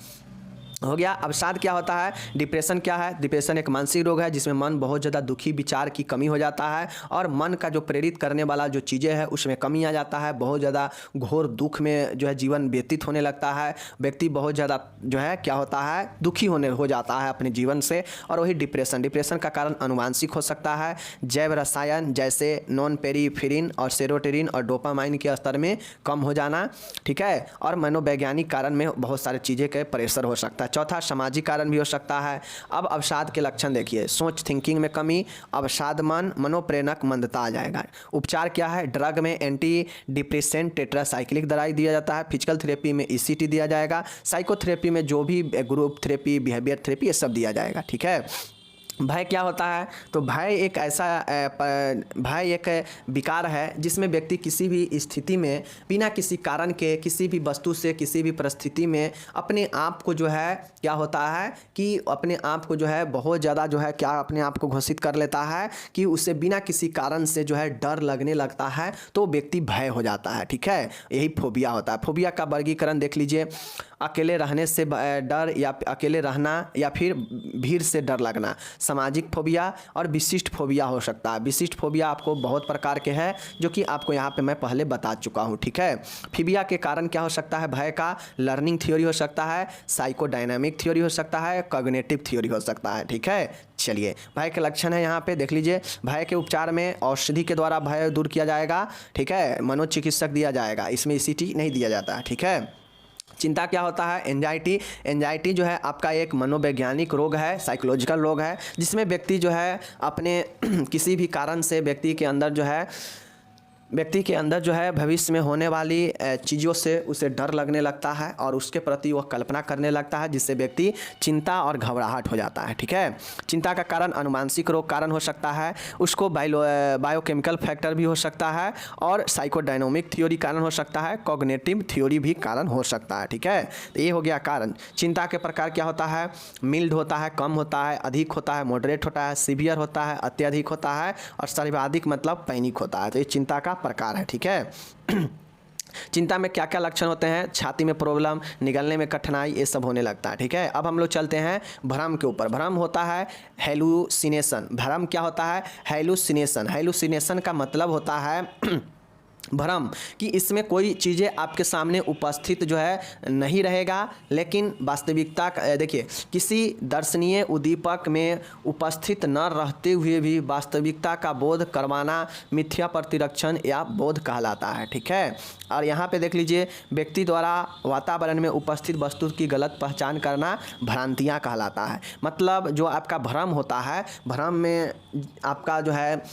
S1: हो गया। अवसाद क्या होता है, डिप्रेशन क्या है, डिप्रेशन एक मानसिक रोग है जिसमें मन बहुत ज़्यादा दुखी, विचार की कमी हो जाता है, और मन का जो प्रेरित करने वाला जो चीज़ें हैं उसमें कमी आ जाता है। बहुत ज़्यादा घोर दुख में जो है जीवन व्यतीत होने लगता है, व्यक्ति बहुत ज़्यादा जो है क्या होता है दुखी हो जाता है अपने जीवन से। और वही डिप्रेशन का कारण अनुवांशिक हो सकता है, जैव रसायन जैसे नॉन पेरिफेरिन और सेरोटोनिन और डोपामाइन के स्तर में कम हो जाना, ठीक है। और मनोवैज्ञानिक कारण में बहुत सारी चीज़ें के प्रेशर हो सकता है। चौथा सामाजिक कारण भी हो सकता है। अब अवसाद के लक्षण देखिए, सोच थिंकिंग में कमी, अवसाद मनोप्रेरक मंदता आ जाएगा। उपचार क्या है, ड्रग में एंटी डिप्रेसेंट टेट्रासाइक्लिक दवाई दिया जाता है, फिजिकल थेरेपी में ECT दिया जाएगा, साइकोथेरेपी में जो भी ग्रुप थेरेपी, बिहेवियर थेरेपी ये सब दिया जाएगा, ठीक है। भय क्या होता है, तो भय एक विकार है जिसमें व्यक्ति किसी भी स्थिति में बिना किसी कारण के किसी भी वस्तु से किसी भी परिस्थिति में अपने आप को जो है क्या होता है कि अपने आप को जो है बहुत ज़्यादा जो है क्या अपने आप को घोषित कर लेता है कि उसे बिना किसी कारण से जो है डर लगने लगता है, तो व्यक्ति भय हो जाता है, ठीक है। यही फोबिया होता है। फोबिया का वर्गीकरण देख लीजिए, अकेले रहने से डर, या अकेले रहना, या फिर भीड़ से डर लगना, सामाजिक फोबिया और विशिष्ट फोबिया हो सकता है। विशिष्ट फोबिया आपको बहुत प्रकार के हैं जो कि आपको यहाँ पे मैं पहले बता चुका हूँ, ठीक है। फोबिया के कारण क्या हो सकता है, भय का लर्निंग थ्योरी हो सकता है, साइकोडायनामिक थ्योरी हो सकता है, कॉग्निटिव थ्योरी हो सकता है, ठीक है। चलिए भय के लक्षण है यहाँ पे देख लीजिए। भय के उपचार में औषधि के द्वारा भय दूर किया जाएगा, ठीक है, मनोचिकित्सक दिया जाएगा, इसमें ECT नहीं दिया जाता है, ठीक है। चिंता क्या होता है, एंजाइटी जो है आपका एक मनोवैज्ञानिक रोग है, साइकोलॉजिकल रोग है, जिसमें व्यक्ति जो है अपने किसी भी कारण से व्यक्ति के अंदर जो है भविष्य में होने वाली चीज़ों से उसे डर लगने लगता है और उसके प्रति वह कल्पना करने लगता है, जिससे व्यक्ति चिंता और घबराहट हो जाता है, ठीक है। चिंता का कारण अनुवांशिक रोग कारण हो सकता है, उसको बायोकेमिकल फैक्टर भी हो सकता है, और साइकोडायनामिक थ्योरी कारण हो सकता है, कॉग्निटिव थ्योरी भी कारण हो सकता है, ठीक है। तो ये हो गया कारण। चिंता के प्रकार क्या होता है, मिल्ड होता है, कम होता है, अधिक होता है, मॉडरेट होता है, सीवियर होता है, अत्यधिक होता है, और सर्वाधिक मतलब पैनिक होता है। तो ये चिंता का प्रकार है, ठीक है। चिंता में क्या क्या लक्षण होते हैं, छाती में प्रॉब्लम, निगलने में कठिनाई, ये सब होने लगता है, ठीक है। अब हम लोग चलते हैं भ्रम के ऊपर। भ्रम होता है हेलुसिनेशन। भ्रम क्या होता है, हेलुसिनेशन का मतलब होता है भ्रम कि इसमें कोई चीज़ें आपके सामने उपस्थित जो है नहीं रहेगा, लेकिन वास्तविकता देखिए किसी दर्शनीय उद्दीपक में उपस्थित न रहते हुए भी वास्तविकता का बोध करवाना मिथ्या प्रतिरक्षण या बोध कहलाता है, ठीक है। और यहाँ पे देख लीजिए व्यक्ति द्वारा वातावरण में उपस्थित वस्तु की गलत पहचान करना भ्रांतियाँ कहलाता है। मतलब जो आपका भ्रम होता है, भ्रम में आपका जो है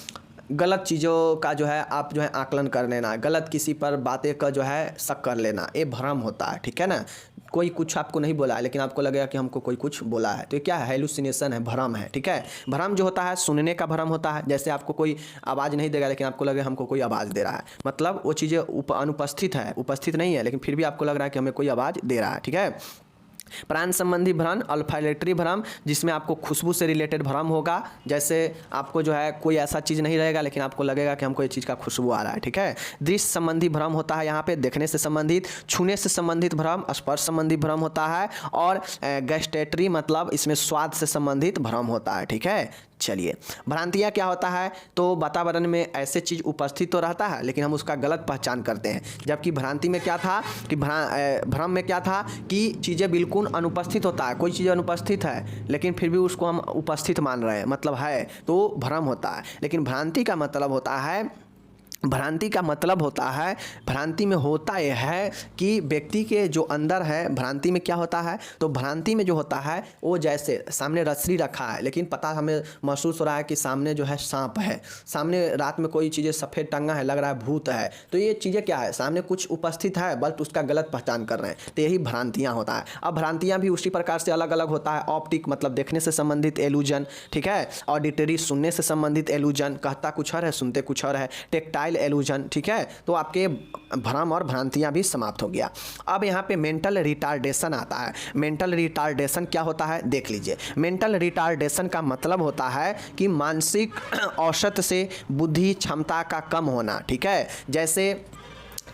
S1: गलत चीज़ों का जो है आप जो है आकलन कर लेना, गलत किसी पर बातें का जो है शक कर लेना, ये भ्रम होता है, ठीक है ना। कोई कुछ आपको नहीं बोला है लेकिन आपको लगेगा कि हमको कोई कुछ बोला है, तो ये क्या है, हेलुसिनेशन है, भ्रम है, ठीक है। भ्रम जो होता है सुनने का भ्रम होता है, जैसे आपको कोई आवाज़ नहीं देगा लेकिन आपको लगे हमको कोई आवाज़ दे रहा है, मतलब वो चीज़ें अनुपस्थित है, उपस्थित नहीं है लेकिन फिर भी आपको लग रहा है कि हमें कोई आवाज़ दे रहा है, ठीक है। प्राण संबंधी भ्रम, अल्फैक्टरी भ्रम, जिसमें आपको खुशबू से रिलेटेड भ्रम होगा, जैसे आपको जो है कोई ऐसा चीज़ नहीं रहेगा लेकिन आपको लगेगा कि हमको ये चीज़ का खुशबू आ रहा है, ठीक है। दृश्य संबंधी भ्रम होता है, यहाँ पे देखने से संबंधित, छूने से संबंधित भ्रम, स्पर्श संबंधी भ्रम होता है, और गैस्ट्रेटरी मतलब इसमें स्वाद से संबंधित भ्रम होता है, ठीक है। चलिए, भ्रांतियाँ क्या होता है, तो वातावरण में ऐसे चीज़ उपस्थित तो रहता है लेकिन हम उसका गलत पहचान करते हैं, जबकि भ्रांति में क्या था कि भ्रम में क्या था कि चीज़ें बिल्कुल अनुपस्थित होता है, कोई चीज़ अनुपस्थित है लेकिन फिर भी उसको हम उपस्थित मान रहे हैं, मतलब है, तो भ्रम होता है। लेकिन भ्रांति का मतलब होता है, भ्रांति में होता यह है कि व्यक्ति के जो अंदर है, भ्रांति में क्या होता है, तो भ्रांति में जो होता है वो जैसे सामने रस्सी रखा है लेकिन पता हमें महसूस हो रहा है कि सामने जो है सांप है, सामने रात में कोई चीज़ें सफ़ेद टंगा है, लग रहा है भूत है, तो ये चीज़ें क्या है, सामने कुछ उपस्थित है बट उसका गलत पहचान कर रहे हैं, तो यही भ्रांतियाँ होता है। अब भ्रांतियाँ भी उसी प्रकार से अलग अलग होता है, ऑप्टिक मतलब देखने से संबंधित एलूजन, ठीक है, ऑडिटरी सुनने से संबंधित एलूजन, कहता कुछ और है सुनते कुछ और है, टेक्टाइल एलूजन, ठीक है। तो आपके भ्रम और भ्रांतियां भी समाप्त हो गया। अब यहाँ पे मेंटल रिटार्डेशन आता है। मेंटल रिटार्डेशन क्या होता है, देख लीजिए। मेंटल रिटार्डेशन का मतलब होता है कि मानसिक औसत से बुद्धि क्षमता का कम होना, ठीक है। जैसे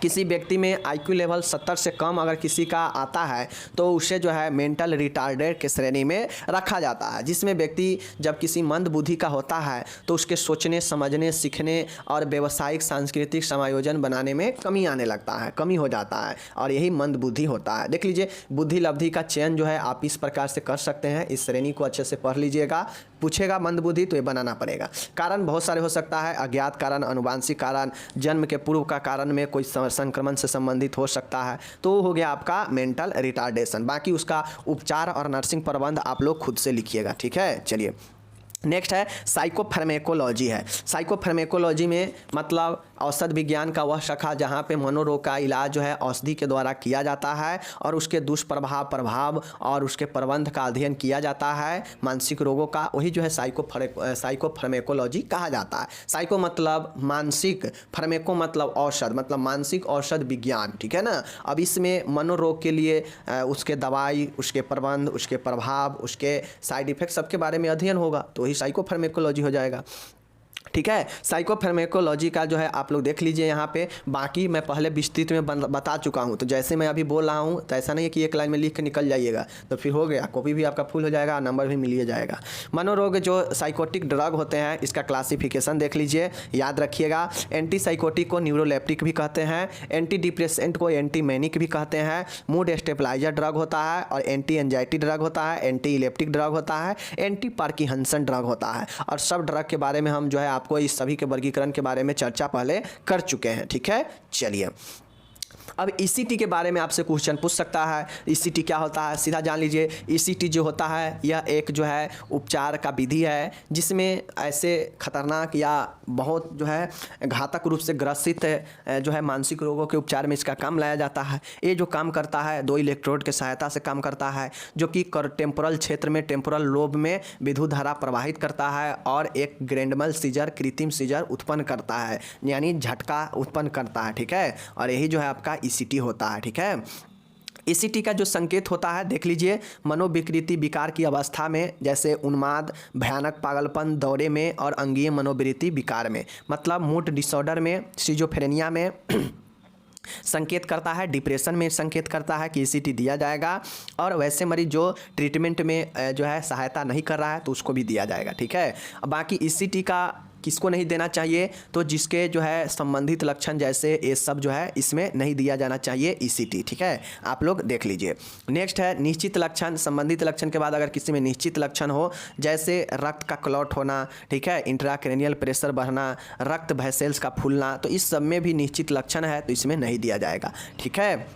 S1: किसी व्यक्ति में आईक्यू लेवल 70 से कम अगर किसी का आता है तो उसे जो है मेंटल रिटार्डेड के श्रेणी में रखा जाता है, जिसमें व्यक्ति जब किसी मंद बुद्धि का होता है तो उसके सोचने, समझने, सीखने और व्यावसायिक सांस्कृतिक समायोजन बनाने में कमी आने लगता है, कमी हो जाता है, और यही मंद बुद्धि होता है। देख लीजिए, बुद्धि लब्धि का चयन जो है आप इस प्रकार से कर सकते हैं, इस श्रेणी को अच्छे से पढ़ लीजिएगा। पूछेगा मंद बुद्धि तो ये बनाना पड़ेगा। कारण बहुत सारे हो सकता है, अज्ञात कारण, अनुवांशिक कारण, जन्म के पूर्व का कारण में कोई संक्रमण से संबंधित हो सकता है, तो हो गया आपका मेंटल रिटार्डेशन। बाकी उसका उपचार और नर्सिंग प्रबंध आप लोग खुद से लिखिएगा, ठीक है। चलिए, नेक्स्ट है साइकोफार्मेकोलॉजी है। साइकोफार्मेकोलॉजी में मतलब औषध विज्ञान का वह शाखा जहाँ पे मनोरोग का इलाज जो है औषधि के द्वारा किया जाता है और उसके दुष्प्रभाव, प्रभाव और उसके प्रबंध का अध्ययन किया जाता है, मानसिक रोगों का, वही जो है साइकोफार्मेकोलॉजी कहा जाता है। साइको मतलब मानसिक, फार्मेको मतलब औषध, मतलब मानसिक औषध विज्ञान, ठीक है ना। अब इसमें मनोरोग के लिए उसके दवाई, उसके प्रबंध, उसके प्रभाव, उसके साइड इफेक्ट सबके बारे में अध्ययन होगा, तो साइकोफार्मेकोलॉजी हो जाएगा, ठीक है। साइकोफार्मेकोलॉजी का जो है आप लोग देख लीजिए यहाँ पे, बाकी मैं पहले विस्तृत में बता चुका हूँ, तो जैसे मैं अभी बोल रहा हूँ तो ऐसा नहीं है कि एक लाइन में लिख के निकल जाइएगा तो फिर हो गया, कॉपी भी आपका फुल हो जाएगा, नंबर भी मिल जाएगा। मनोरोग जो साइकोटिक ड्रग होते हैं इसका क्लासिफिकेशन देख लीजिए, याद रखिएगा। एंटी साइकोटिक को न्यूरोलेप्टिक भी कहते हैं, एंटी डिप्रेसेंट को एंटी मैनिक भी कहते हैं, मूड स्टेबलाइजर ड्रग होता है, और एंटी एंजाइटी ड्रग होता है, एंटी इलेप्टिक ड्रग होता है, एंटी पार्किंसन ड्रग होता है। और सब ड्रग के बारे में हम जो है आपको इस सभी के वर्गीकरण के बारे में चर्चा पहले कर चुके हैं, ठीक है। चलिए, अब ईसीटी के बारे में आपसे क्वेश्चन पूछ सकता है। ईसीटी क्या होता है, सीधा जान लीजिए। ईसीटी जो होता है यह एक जो है उपचार का विधि है जिसमें ऐसे खतरनाक या बहुत जो है घातक रूप से ग्रसित जो है मानसिक रोगों के उपचार में इसका काम लाया जाता है। ये जो काम करता है 2 इलेक्ट्रोड के सहायता से काम करता है, जो कि टेम्पोरल क्षेत्र में, टेम्पोरल लोब में विद्युत धारा प्रवाहित करता है और एक ग्रैंडमल सीजर, कृत्रिम सीजर उत्पन्न करता है, यानी झटका उत्पन्न करता है, ठीक है। और यही जो है आपका ईसीटी होता है, ठीक है। ईसीटी का जो संकेत होता है देख लीजिए, मनोविकृति विकार की अवस्था में, जैसे उन्माद, भयानक पागलपन, दौरे में और अंगीय मनोवृत्ति विकार में, मतलब मूड डिसऑर्डर में, सिजोफ्रेनिया में संकेत करता है, डिप्रेशन में संकेत करता है कि ईसीटी दिया जाएगा, और वैसे मरीज जो ट्रीटमेंट में जो है सहायता नहीं कर रहा है तो उसको भी दिया जाएगा, ठीक है। बाकी ईसीटी का किसको नहीं देना चाहिए, तो जिसके जो है संबंधित लक्षण, जैसे ये सब जो है इसमें नहीं दिया जाना चाहिए ईसीटी, ठीक है। आप लोग देख लीजिए। नेक्स्ट है निश्चित लक्षण। संबंधित लक्षण के बाद अगर किसी में निश्चित लक्षण हो, जैसे रक्त का क्लॉट होना, ठीक है, इंट्राक्रैनियल प्रेशर बढ़ना, रक्त वेसल्स का फूलना, तो इस सब में भी निश्चित लक्षण है तो इसमें नहीं दिया जाएगा, ठीक है।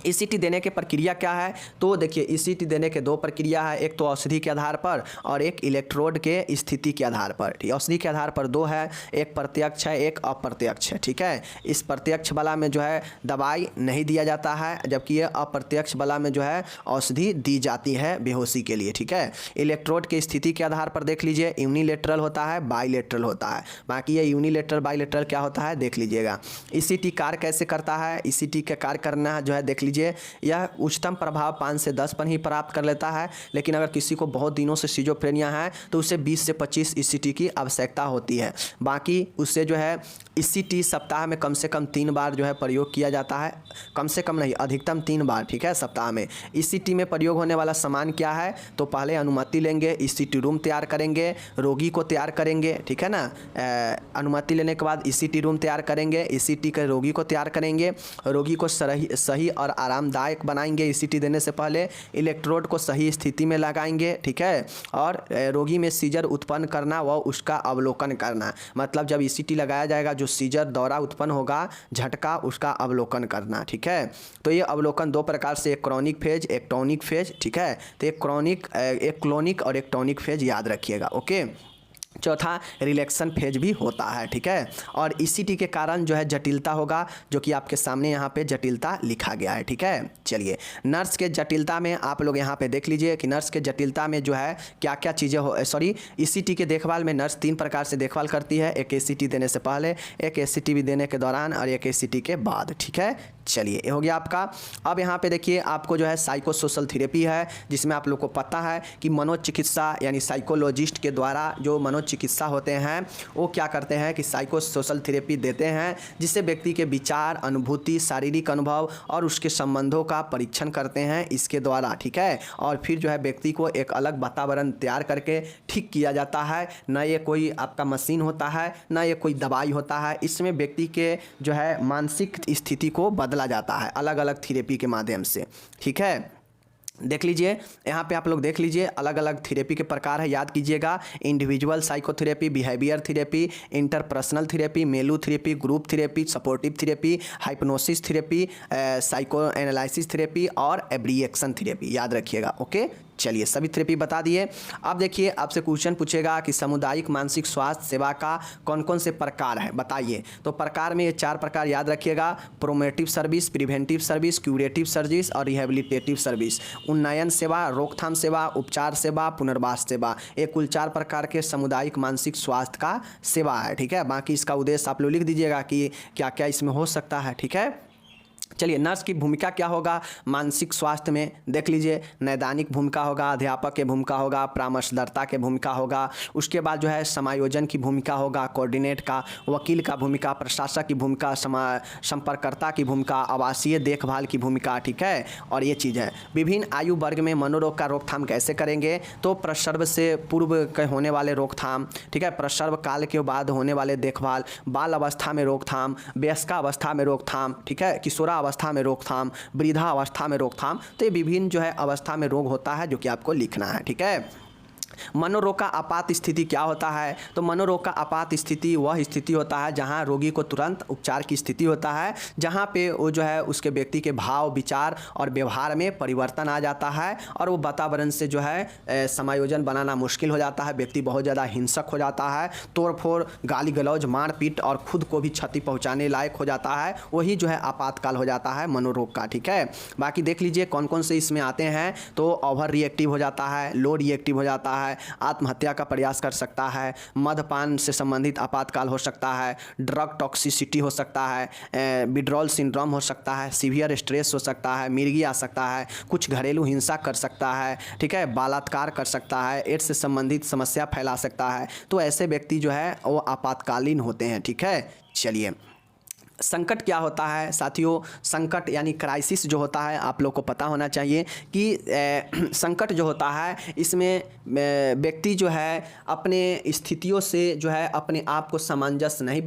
S1: ईसीटी देने की प्रक्रिया क्या है? तो देखिए ईसीटी देने के दो प्रक्रिया है, एक तो औषधि के आधार पर और एक इलेक्ट्रोड के स्थिति के आधार पर। ठीक है, औषधि के आधार पर दो है, एक प्रत्यक्ष है एक अप्रत्यक्ष है। ठीक है, इस प्रत्यक्ष वाला में जो है दवाई नहीं दिया जाता है, जबकि ये अप्रत्यक्ष वाला में जो है औषधि दी जाती है बेहोशी के लिए। ठीक है, इलेक्ट्रोड की स्थिति के आधार पर देख लीजिए यूनिलेटरल होता है, बाईलेटरल होता है। बाकी ये यूनिलेटरल बाईलेटरल क्या होता है देख लीजिएगा। ईसीटी कार्य कैसे करता है? ईसीटी का कार्य करना जो है देख लीजिए, यह उच्चतम प्रभाव 5 से 10 पर ही प्राप्त कर लेता है, लेकिन अगर किसी को बहुत दिनों से सिजोफ्रेनिया है तो उसे 20 से 25 ईसीटी की आवश्यकता होती है। बाकी उससे जो है ईसीटी सप्ताह में कम से कम 3 बार जो है प्रयोग किया जाता है, कम से कम नहीं अधिकतम 3 बार। ठीक है, सप्ताह में। ईसीटी में प्रयोग होने वाला सामान क्या है? तो पहले अनुमति लेंगे, ईसीटी रूम तैयार करेंगे, रोगी को तैयार करेंगे। ठीक है ना, अनुमति लेने के बाद ईसीटी रूम तैयार करेंगे, ईसीटी के रोगी को तैयार करेंगे, रोगी को सही और आरामदायक बनाएंगे। ईसीटी देने से पहले इलेक्ट्रोड को सही स्थिति में लगाएंगे। ठीक है, और रोगी में सीजर उत्पन्न करना व उसका अवलोकन करना, मतलब जब ईसीटी लगाया जाएगा जो सीजर दौरा उत्पन्न होगा झटका, उसका अवलोकन करना। ठीक है, तो ये अवलोकन दो प्रकार से, एक क्रॉनिक फेज एक टॉनिक फेज। ठीक है, तो एक क्लोनिक और एक टॉनिक फेज याद रखिएगा। ओके, चौथा रिलैक्सन फेज भी होता है। ठीक है, और ईसीटी के कारण जो है जटिलता होगा, जो कि आपके सामने यहाँ पे जटिलता लिखा गया है। ठीक है, चलिए नर्स के जटिलता में आप लोग यहाँ पे देख लीजिए कि नर्स के जटिलता में जो है क्या क्या चीज़ें ईसीटी के देखभाल में नर्स 3 प्रकार से देखभाल करती है, एक ईसीटी देने से पहले, एक ईसीटी भी देने के दौरान और एक ईसीटी के बाद। ठीक है, चलिए ये हो गया आपका। अब यहाँ पे देखिए आपको जो है साइको सोशल थेरेपी है, जिसमें आप लोग को पता है कि मनोचिकित्सा यानी साइकोलॉजिस्ट के द्वारा जो मनोचिकित्सा होते हैं वो क्या करते हैं कि साइको सोशल थेरेपी देते हैं, जिससे व्यक्ति के विचार, अनुभूति, शारीरिक अनुभव और उसके संबंधों का परीक्षण करते हैं इसके द्वारा। ठीक है, और फिर जो है व्यक्ति को एक अलग वातावरण तैयार करके ठीक किया जाता है। न ये कोई आपका मशीन होता है, न ये कोई दवाई होता है, इसमें व्यक्ति के जो है मानसिक स्थिति को बदला जाता है अलग अलग थेरेपी के माध्यम से। ठीक है, देख लीजिए यहाँ पे आप लोग देख लीजिए अलग अलग थेरेपी के प्रकार है, याद कीजिएगा। Individual psychotherapy, behaviour therapy, interpersonal therapy, milieu therapy, group therapy, supportive therapy, hypnosis therapy, psycho analysis therapy और एब्रिएक्शन थेरेपी, याद रखिएगा। ओके, चलिए सभी थेरेपी बता दिए। अब देखिए आपसे क्वेश्चन पूछेगा कि सामुदायिक मानसिक स्वास्थ्य सेवा का कौन कौन से प्रकार है बताइए। तो प्रकार में ये 4 प्रकार याद रखिएगा, promotive service, preventive service, curative service और रिहेबिलिटेटिव सर्विस। उन्नयन सेवा, रोकथाम सेवा, उपचार सेवा, पुनर्वास सेवा, ये कुल 4 प्रकार के सामुदायिक मानसिक स्वास्थ्य का सेवा है। ठीक है, बाकी इसका उद्देश्य आप लोग लिख दीजिएगा कि क्या क्या इसमें हो सकता है। ठीक है, चलिए नर्स की भूमिका क्या होगा मानसिक स्वास्थ्य में देख लीजिए। नैदानिक भूमिका होगा, अध्यापक की भूमिका होगा, परामर्शदाता की भूमिका होगा, उसके बाद जो है समायोजन की भूमिका होगा, कोऑर्डिनेट का, वकील का भूमिका, प्रशासक की भूमिका, संपर्ककर्ता की भूमिका, आवासीय देखभाल की भूमिका। ठीक है, और ये चीज़ है। विभिन्न आयु वर्ग में मनोरोग का रोकथाम कैसे करेंगे? तो प्रसव से पूर्व के होने वाले रोकथाम, ठीक है, प्रसव काल के बाद होने वाले देखभाल, बाल अवस्था में रोकथाम, वयस्का अवस्था में रोकथाम, ठीक है, किशोरा अवस्था में रोकथाम, वृद्धा अवस्था में रोकथाम। तो ये विभिन्न जो है अवस्था में रोग होता है जो कि आपको लिखना है। ठीक है, मनोरोग का आपात स्थिति क्या होता है? तो मनोरोग का आपात स्थिति वह स्थिति होता है जहां रोगी को तुरंत उपचार की स्थिति होता है, जहां पे वो जो है उसके व्यक्ति के भाव, विचार और व्यवहार में परिवर्तन आ जाता है और वो वातावरण से जो है समायोजन बनाना मुश्किल हो जाता है। व्यक्ति बहुत ज़्यादा हिंसक हो जाता है, तोड़फोड़, गाली गलौज, मारपीट और खुद को भी क्षति पहुँचाने लायक हो जाता है। वही जो है आपातकाल हो जाता है मनोरोग का। ठीक है, बाकी देख लीजिए कौन कौन से इसमें आते हैं। तो ओवर रिएक्टिव हो जाता है, लो रिएक्टिव हो जाता है, आत्महत्या का प्रयास कर सकता है, मद्यपान से संबंधित आपातकाल हो सकता है, ड्रग टॉक्सिसिटी हो सकता है, विड्रॉल सिंड्रोम हो सकता है, सीवियर स्ट्रेस हो सकता है, मिर्गी आ सकता है, कुछ घरेलू हिंसा कर सकता है, ठीक है, बलात्कार कर सकता है, एड्स से संबंधित समस्या फैला सकता है। तो ऐसे व्यक्ति जो है वो आपातकालीन होते हैं। ठीक है, चलिए संकट क्या होता है साथियों? संकट यानी क्राइसिस जो होता है आप लोग को पता होना चाहिए कि संकट जो होता है इसमें व्यक्ति जो है अपने स्थितियों से जो है अपने आप को सामंजस्य नहीं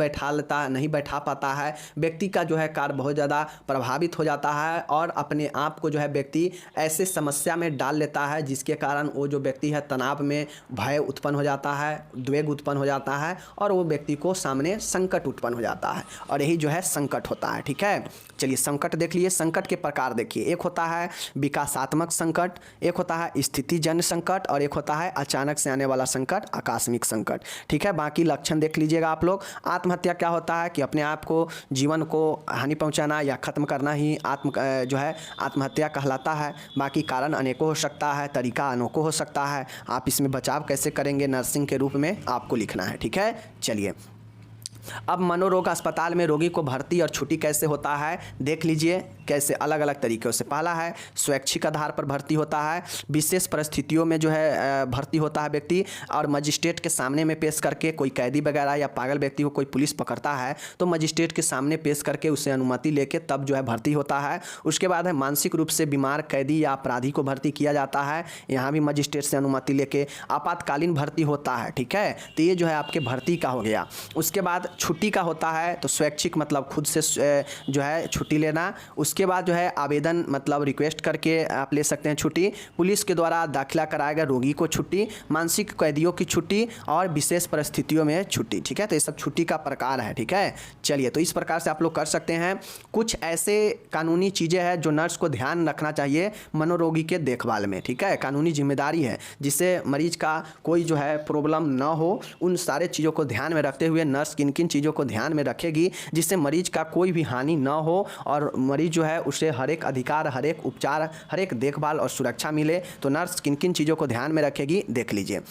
S1: बैठा पाता है। व्यक्ति का जो है कार्य बहुत ज़्यादा प्रभावित हो जाता है और अपने आप को जो है व्यक्ति ऐसे समस्या में डाल लेता है जिसके कारण वो जो व्यक्ति है तनाव में भय उत्पन्न हो जाता है, उद्वेग उत्पन्न हो जाता है और वो व्यक्ति को सामने संकट उत्पन्न हो जाता है और यही जो है संकट होता है। ठीक है, चलिए संकट देख लिए। संकट के प्रकार देखिए, एक होता है विकासात्मक संकट, एक होता है स्थितिजन्य संकट और एक होता है अचानक से आने वाला संकट, आकस्मिक संकट। ठीक है, बाकी लक्षण देख लीजिएगा आप लोग। आत्महत्या क्या होता है कि अपने आप को, जीवन को हानि पहुंचाना या खत्म करना ही आत्महत्या कहलाता है। बाकी कारण अनेकों हो सकता है, तरीका अनेकों हो सकता है। आप इसमें बचाव कैसे करेंगे नर्सिंग के रूप में आपको लिखना है। ठीक है, चलिए अब मनोरोग अस्पताल में रोगी को भर्ती और छुट्टी कैसे होता है देख लीजिए, कैसे अलग अलग तरीक़ों से। पहला है स्वैच्छिक आधार पर भर्ती होता है, विशेष परिस्थितियों में जो है भर्ती होता है व्यक्ति, और मजिस्ट्रेट के सामने में पेश करके, कोई कैदी वगैरह या पागल व्यक्ति को कोई पुलिस पकड़ता है तो मजिस्ट्रेट के सामने पेश करके उसे अनुमति लेके तब जो है भर्ती होता है। उसके बाद है मानसिक रूप से बीमार कैदी या अपराधी को भर्ती किया जाता है, यहाँ भी मजिस्ट्रेट से अनुमति लेके। आपातकालीन भर्ती होता है। ठीक है, तो ये जो है आपके भर्ती का हो गया। उसके बाद छुट्टी का होता है, तो स्वैच्छिक मतलब खुद से जो है छुट्टी लेना। उसके बाद जो है आवेदन मतलब रिक्वेस्ट करके आप ले सकते हैं छुट्टी। पुलिस के द्वारा दाखिला कराया गया रोगी को छुट्टी, मानसिक कैदियों की छुट्टी और विशेष परिस्थितियों में छुट्टी। ठीक है, तो ये सब छुट्टी का प्रकार है। ठीक है, चलिए तो इस प्रकार से आप लोग कर सकते हैं। कुछ ऐसे कानूनी चीज़ें हैं जो नर्स को ध्यान रखना चाहिए मनोरोगी के देखभाल में। ठीक है, कानूनी जिम्मेदारी है जिससे मरीज का कोई जो है प्रॉब्लम ना हो। उन सारे चीज़ों को ध्यान में रखते हुए नर्स किन किन चीज़ों को ध्यान में रखेगी जिससे मरीज का कोई भी हानि ना हो और मरीज जो है उसे हर एक अधिकार, हर एक उपचार, हर एक देखभाल और सुरक्षा मिले। तो नर्स किन किन चीज़ों को ध्यान में रखेगी देख लीजिए।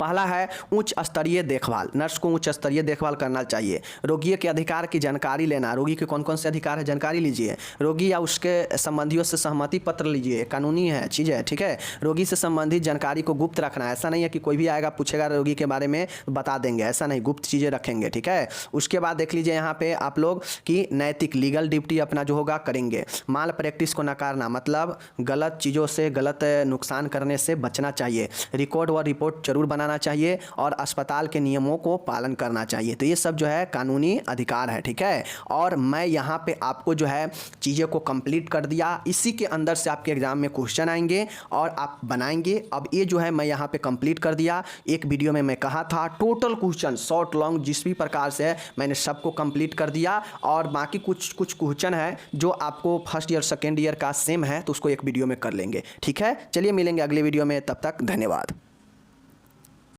S1: पहला है उच्च स्तरीय देखभाल। नर्स को उच्च स्तरीय देखभाल करना चाहिए। रोगी के अधिकार की जानकारी लेना, रोगी के कौन कौन से अधिकार है जानकारी लीजिए। रोगी या उसके संबंधियों से सहमति पत्र लीजिए, कानूनी है चीज़ है। ठीक है, रोगी से संबंधित जानकारी को गुप्त रखना। ऐसा नहीं है कि कोई भी आएगा पूछेगा रोगी के बारे में बता देंगे, ऐसा नहीं, गुप्त चीज़ें रखेंगे। ठीक है, उसके बाद देख लीजिए यहाँ पे आप लोग कि नैतिक लीगल ड्यूटी अपना जो होगा करेंगे। माल प्रैक्टिस को नकारना मतलब गलत चीज़ों से, गलत नुकसान करने से बचना चाहिए। रिकॉर्ड व रिपोर्ट जरूर बनाना चाहिए और अस्पताल के नियमों को पालन करना चाहिए। तो ये सब जो है कानूनी अधिकार है। ठीक है, और मैं यहाँ पे आपको जो है चीज़ें को कंप्लीट कर दिया। इसी के अंदर से आपके एग्जाम में क्वेश्चन आएंगे और आप बनाएंगे। अब ये जो है मैं यहाँ पे कंप्लीट कर दिया। एक वीडियो में मैं कहा था टोटल क्वेश्चन शॉर्ट लॉन्ग जिस भी प्रकार से है मैंने सबको कंप्लीट कर दिया, और बाकी कुछ क्वेश्चन है जो आपको फर्स्ट ईयर सेकेंड ईयर का सेम है तो उसको एक वीडियो में कर लेंगे। ठीक है, चलिए मिलेंगे अगले वीडियो में, तब तक धन्यवाद।